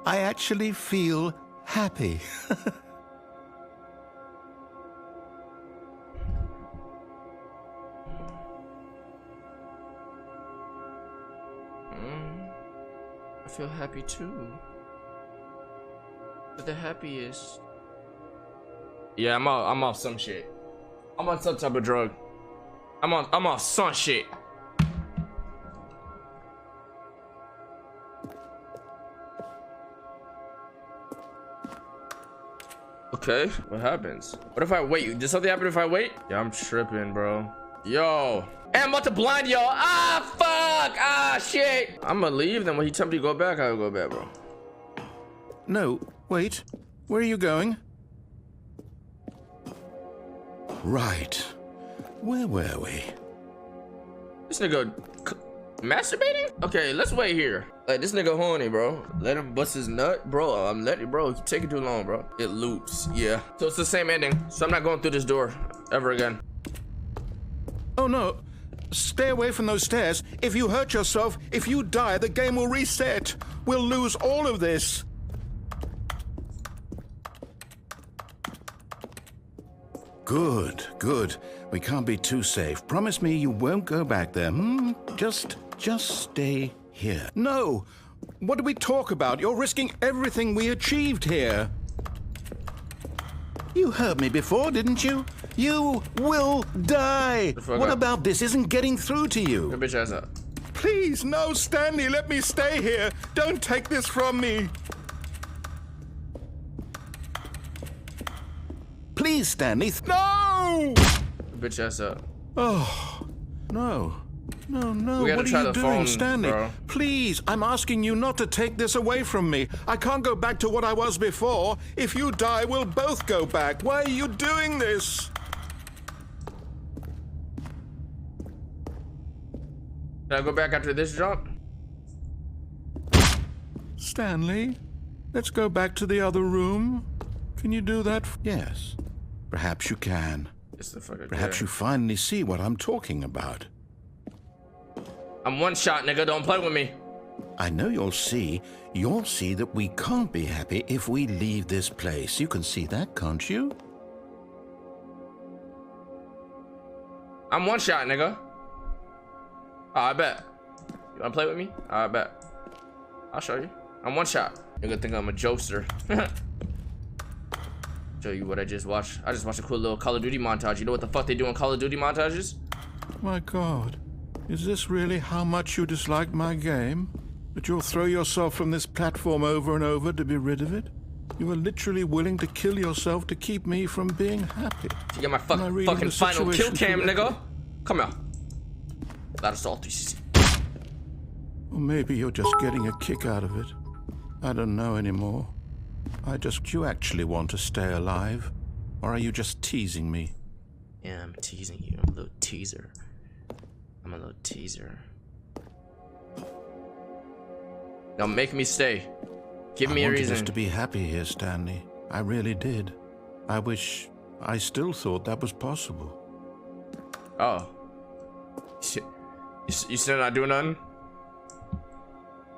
I actually feel happy. I feel happy too. But the happiest. Yeah, I'm off some shit. I'm on some type of drug. I'm off some shit. Okay, what happens? What if I wait? Does something happen if I wait? Yeah, I'm tripping, bro. Yo. And I'm about to blind y'all. Ah, fuck. Ah, shit. I'm gonna leave. Then when he tell me to go back, I'll go back, bro. No, wait. Where are you going? Right. Where were we? This nigga masturbating? Okay, let's wait here. Like, this nigga horny, bro. Let him bust his nut, bro. I'm letting, bro. You taking too long, bro. It loops. Yeah. So it's the same ending. So I'm not going through this door ever again. Oh no. Stay away from those stairs. If you hurt yourself, if you die, the game will reset. We'll lose all of this. Good, good. We can't be too safe. Promise me you won't go back there, Just stay here. No! What do we talk about? You're risking everything we achieved here. You heard me before, didn't you? You will die! What about this isn't getting through to you? Your bitch ass up. Please, no, Stanley, let me stay here. Don't take this from me. Please, Stanley. No! Bitch ass up. Oh, no. No, We gotta what try are you the doing, phone, Stanley? bro. Please, I'm asking you not to take this away from me. I can't go back to what I was before. If you die, we'll both go back. Why are you doing this? Can I go back after this jump? Stanley, let's go back to the other room. Can you do that? Yes, perhaps you can. It's the fucker. Perhaps you finally see what I'm talking about. I'm one shot, nigga. Don't play with me. I know you'll see that we can't be happy if we leave this place. You can see that, can't you? I'm one shot, nigga. Oh, I bet. You wanna play with me? Oh, I bet. I'll show you. I'm one shot. Nigga think I'm a jokester. Show you what I just watched. I just watched a cool little Call of Duty montage. You know what the fuck they do in Call of Duty montages? My God, is this really how much you dislike my game? That you'll throw yourself from this platform over and over to be rid of it? You were literally willing to kill yourself to keep me from being happy. You get my fucking final kill cam, nigga. Come here. Lot of salt, 3cc. Or maybe you're just getting a kick out of it. I don't know anymore. Do you actually want to stay alive? Or are you just teasing me? Yeah, I'm teasing you. I'm a little teaser. I'm a little teaser. Don't make me stay. Give me a reason. I wanted us to be happy here, Stanley. I really did. I still thought that was possible. Oh. You still not doing nothing?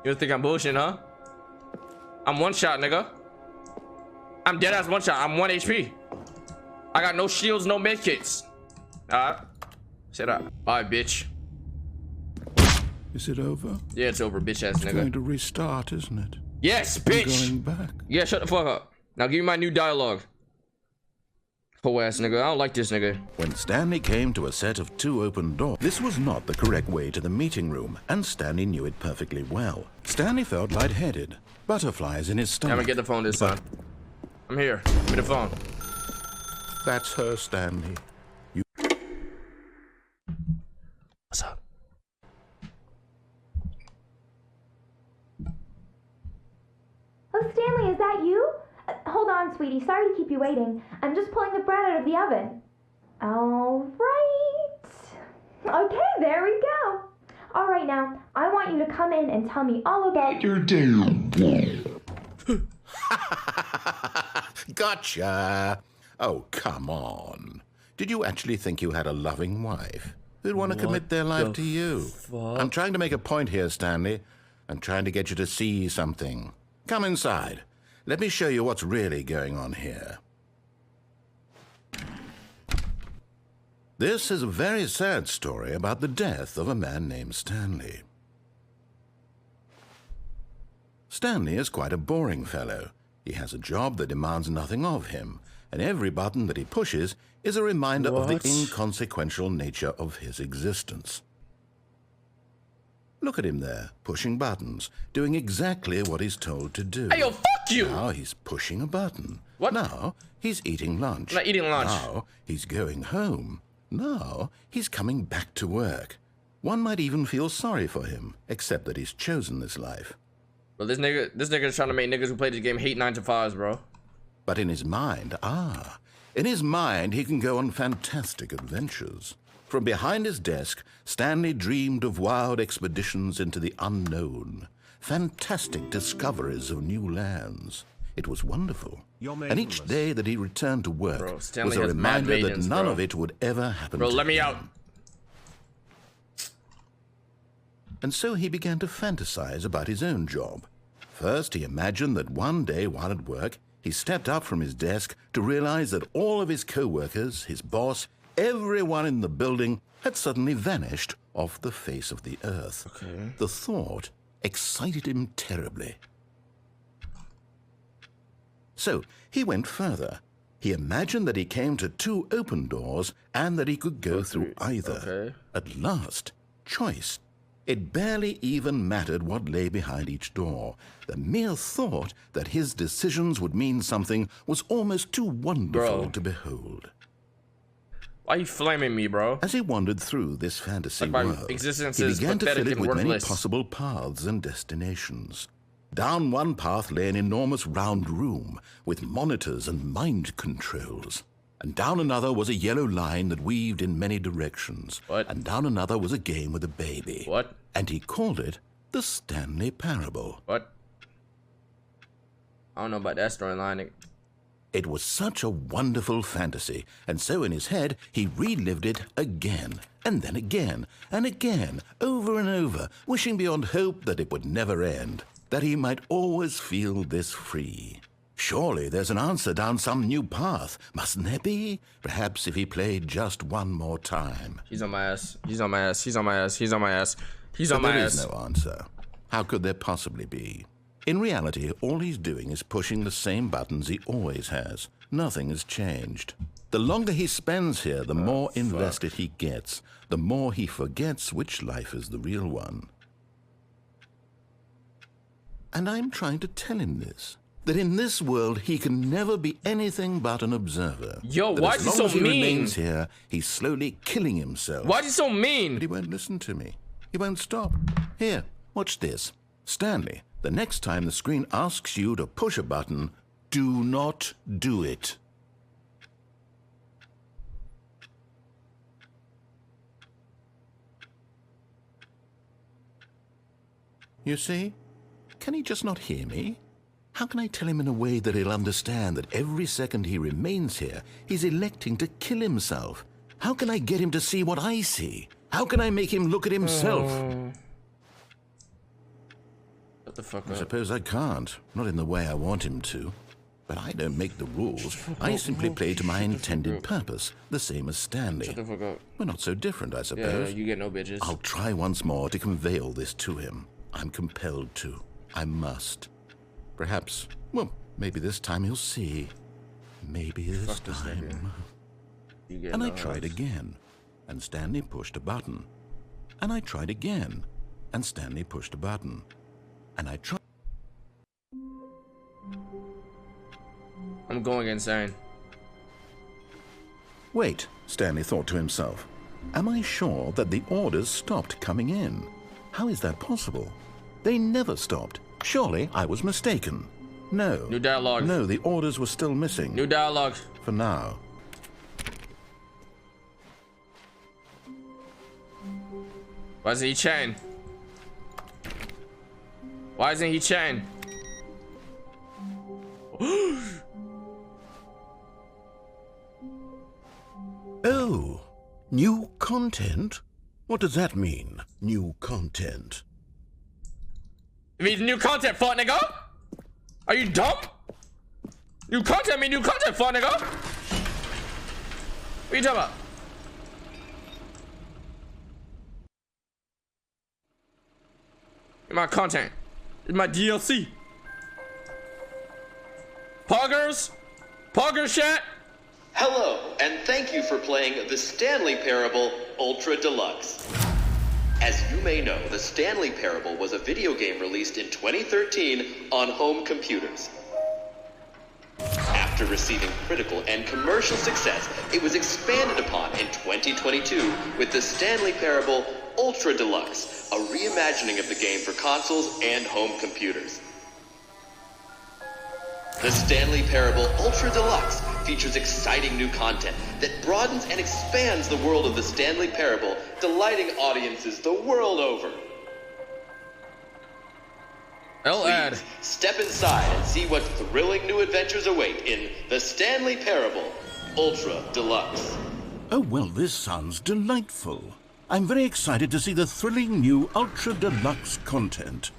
You don't think I'm bullshitting, huh? I'm one shot, nigga. I'm dead ass one shot. I'm 1 HP. I got no shields, no med kits. Alright. Shut up. Alright, bitch. Is it over? Yeah, it's over, bitch ass It's going nigga. to restart, isn't it? Yes, I'm bitch. going back. Yeah, shut the fuck up. Now give me my new dialogue. Whole ass nigga. I don't like this nigga. When Stanley came to a set of 2 open doors, this was not the correct way to the meeting room, and Stanley knew it perfectly well. Stanley felt lightheaded, butterflies in his stomach. I'm gonna get the phone this time. I'm here. Give me the phone. That's her, Stanley. What's up? Oh, Stanley, is that you? Hold on, sweetie. Sorry to keep you waiting. I'm just pulling the bread out of the oven. All right. Okay, there we go. All right, now, I want you to come in and tell me all about your day. Gotcha! Oh, come on. Did you actually think you had a loving wife who'd want to commit their life to you? Fuck? I'm trying to make a point here, Stanley. I'm trying to get you to see something. Come inside. Let me show you what's really going on here. This is a very sad story about the death of a man named Stanley. Stanley is quite a boring fellow. He has a job that demands nothing of him, and every button that he pushes is a reminder of the inconsequential nature of his existence. Look at him there, pushing buttons, doing exactly what he's told to do. Hey, yo, fuck you! Now he's pushing a button. What? Now he's eating lunch. I'm not eating lunch. Now he's going home. Now he's coming back to work. One might even feel sorry for him, except that he's chosen this life. Bro, this nigga's trying to make niggas who play this game hate 9 to 5s, bro. But in his mind, in his mind, he can go on fantastic adventures. From behind his desk, Stanley dreamed of wild expeditions into the unknown, fantastic discoveries of new lands. It was wonderful. And each day that he returned to work was a reminder that none of it would ever happen to him. Bro, let me out. And so he began to fantasize about his own job. First, he imagined that one day while at work, he stepped up from his desk to realize that all of his co-workers, his boss, everyone in the building had suddenly vanished off the face of the earth. Okay. The thought excited him terribly. So he went further. He imagined that he came to 2 open doors and that he could go through either. Okay. At last, choice. It barely even mattered what lay behind each door. The mere thought that his decisions would mean something was almost too wonderful to behold. Why are you flaming me, bro? As he wandered through this fantasy Like my world, existence he is began to pathetic fill it and with many worthless. possible paths and destinations. Down one path lay an enormous round room with monitors and mind controls. And down another was a yellow line that weaved in many directions. What? And down another was a game with a baby. What? And he called it the Stanley Parable. What? I don't know about that storyline. It was such a wonderful fantasy, and so in his head he relived it again, and then again, and again, over and over, wishing beyond hope that it would never end, that he might always feel this free. Surely there's an answer down some new path, mustn't there be? Perhaps if he played just one more time. He's on my ass. He's on my ass. He's on my ass. He's on my ass. He's on But my there ass. is no answer. How could there possibly be? In reality, all he's doing is pushing the same buttons he always has. Nothing has changed. The longer he spends here, the more invested he gets, the more he forgets which life is the real one. And I'm trying to tell him this, that in this world he can never be anything but an observer. Yo, that why as is he long so as he mean? remains here, he's slowly killing himself. Why is he so But mean? he won't listen to me. He won't stop. Here, watch this. Stanley, the next time the screen asks you to push a button, do not do it. You see? Can he just not hear me? How can I tell him in a way that he'll understand that every second he remains here, he's electing to kill himself? How can I get him to see what I see? How can I make him look at himself? What the fuck I up? suppose I can't. Not in the way I want him to. But I don't make the rules. I simply play to my intended purpose, the same as Stanley. Shut the fuck up. We're not so different, I suppose. Yeah, you get no bitches. I'll try once more to convey all this to him. I'm compelled to. I must. Perhaps, well, maybe this time he'll see. Maybe this time. And I tried again, and Stanley pushed a button. And I tried again, and Stanley pushed a button. And I tried. I'm going insane. Wait, Stanley thought to himself. Am I sure that the orders stopped coming in? How is that possible? They never stopped. Surely I was mistaken. No. New dialogue. No, the orders were still missing. New dialogue. For now. Why isn't he chained? Why isn't he chained? Oh, new content? What does that mean, new content? It means new content, fuck nigga. Are you dumb? New content mean new content, fuck nigga. What are you talking about? My content. It's my DLC. Poggers? Poggers chat? Hello, and thank you for playing the Stanley Parable Ultra Deluxe. As you may know, the Stanley Parable was a video game released in 2013 on home computers. After receiving critical and commercial success, it was expanded upon in 2022 with the Stanley Parable Ultra Deluxe, a reimagining of the game for consoles and home computers. The Stanley Parable Ultra Deluxe features exciting new content that broadens and expands the world of the Stanley Parable, delighting audiences the world over. L-Ad. Step inside and see what thrilling new adventures await in the Stanley Parable Ultra Deluxe. Oh, well, this sounds delightful. I'm very excited to see the thrilling new Ultra Deluxe content.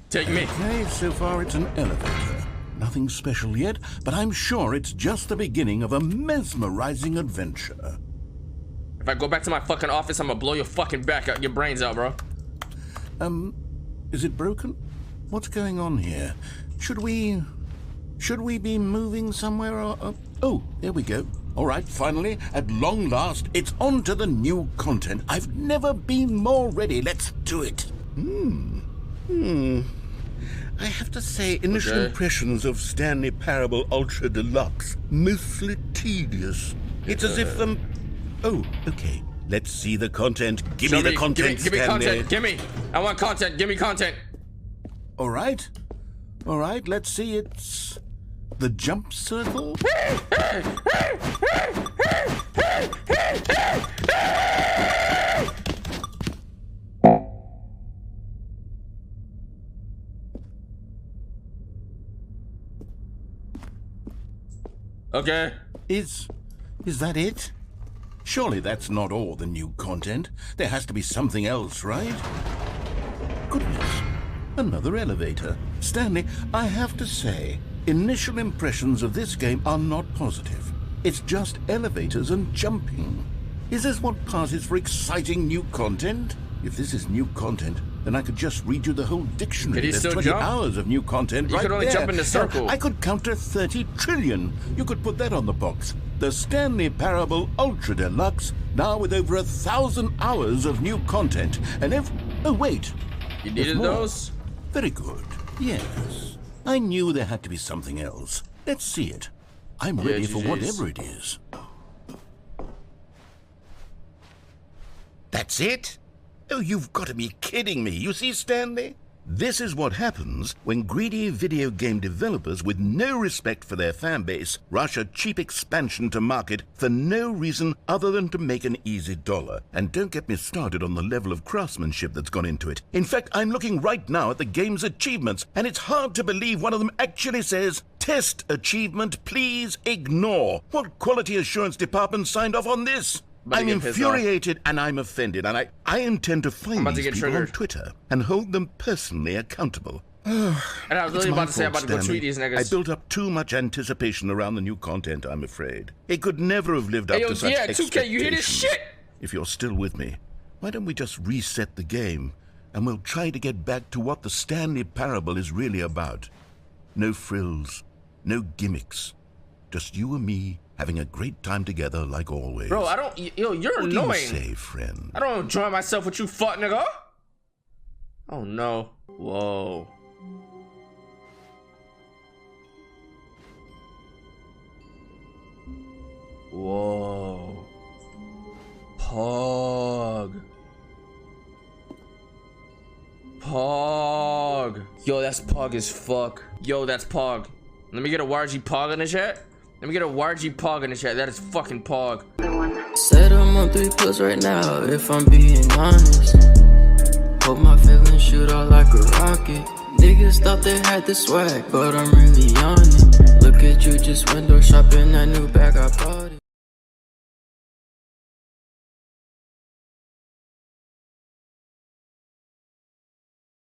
Take me. Okay, so far it's an elevator. Nothing special yet, but I'm sure it's just the beginning of a mesmerizing adventure. If I go back to my fucking office, I'm gonna blow your fucking back out, your brains out, bro. Is it broken? What's going on here? Should we be moving somewhere or... Oh, there we go. All right, finally, at long last, it's on to the new content. I've never been more ready. Let's do it. I have to say, initial impressions of Stanley Parable Ultra Deluxe, mostly tedious. It's as if Oh, okay. Let's see the content. Give me the content, Give me Stanley. content. Give me. I want content. Give me content. All right. All right, let's see. It's the jump circle. Okay. Is that it? Surely that's not all the new content. There has to be something else, right? Goodness. Another elevator. Stanley, I have to say, initial impressions of this game are not positive. It's just elevators and jumping. Is this what passes for exciting new content? If this is new content, then I could just read you the whole dictionary. Could he There's still 20 jump? hours of new content You right could only there. jump in the circle. I could count to 30 trillion. You could put that on the box. The Stanley Parable Ultra Deluxe, now with over 1,000 hours of new content. And if... Oh, wait. You There's needed more. those? Very good. Yes. I knew there had to be something else. Let's see it. I'm ready for GGs. whatever it is. That's it? Oh, you've got to be kidding me. You see, Stanley? This is what happens when greedy video game developers with no respect for their fan base rush a cheap expansion to market for no reason other than to make an easy dollar. And don't get me started on the level of craftsmanship that's gone into it. In fact, I'm looking right now at the game's achievements, and it's hard to believe one of them actually says, "Test achievement, please ignore." What quality assurance department signed off on this? I'm infuriated and I'm offended, and I intend to find these people on Twitter and hold them personally accountable. And I was It's literally my about to say I'm about fault, to go Stanley. tweet these niggas. I built up too much anticipation around the new content, I'm afraid. It could never have lived up Hey, yo, to such yeah, 2K, expectations. you hear this shit? If you're still with me, why don't we just reset the game, and we'll try to get back to what the Stanley Parable is really about. No frills, no gimmicks. Just you and me having a great time together like always. Bro, I don't... Yo, you're what annoying. What do you say, friend? I don't enjoy myself with you, fuck nigga. Oh, no. Whoa. Whoa. Pog. Pog. Yo, that's Pog as fuck. Yo, that's Pog. Let me get a YG Pog in the chat. Let me get a YG Pog in the chat. That is fucking Pog. Said I'm on 3 pills right now, if I'm being honest. Hope my feelings shoot out like a rocket. Niggas thought they had the swag, but I'm really on it. Look at you just window shopping that new bag I bought it.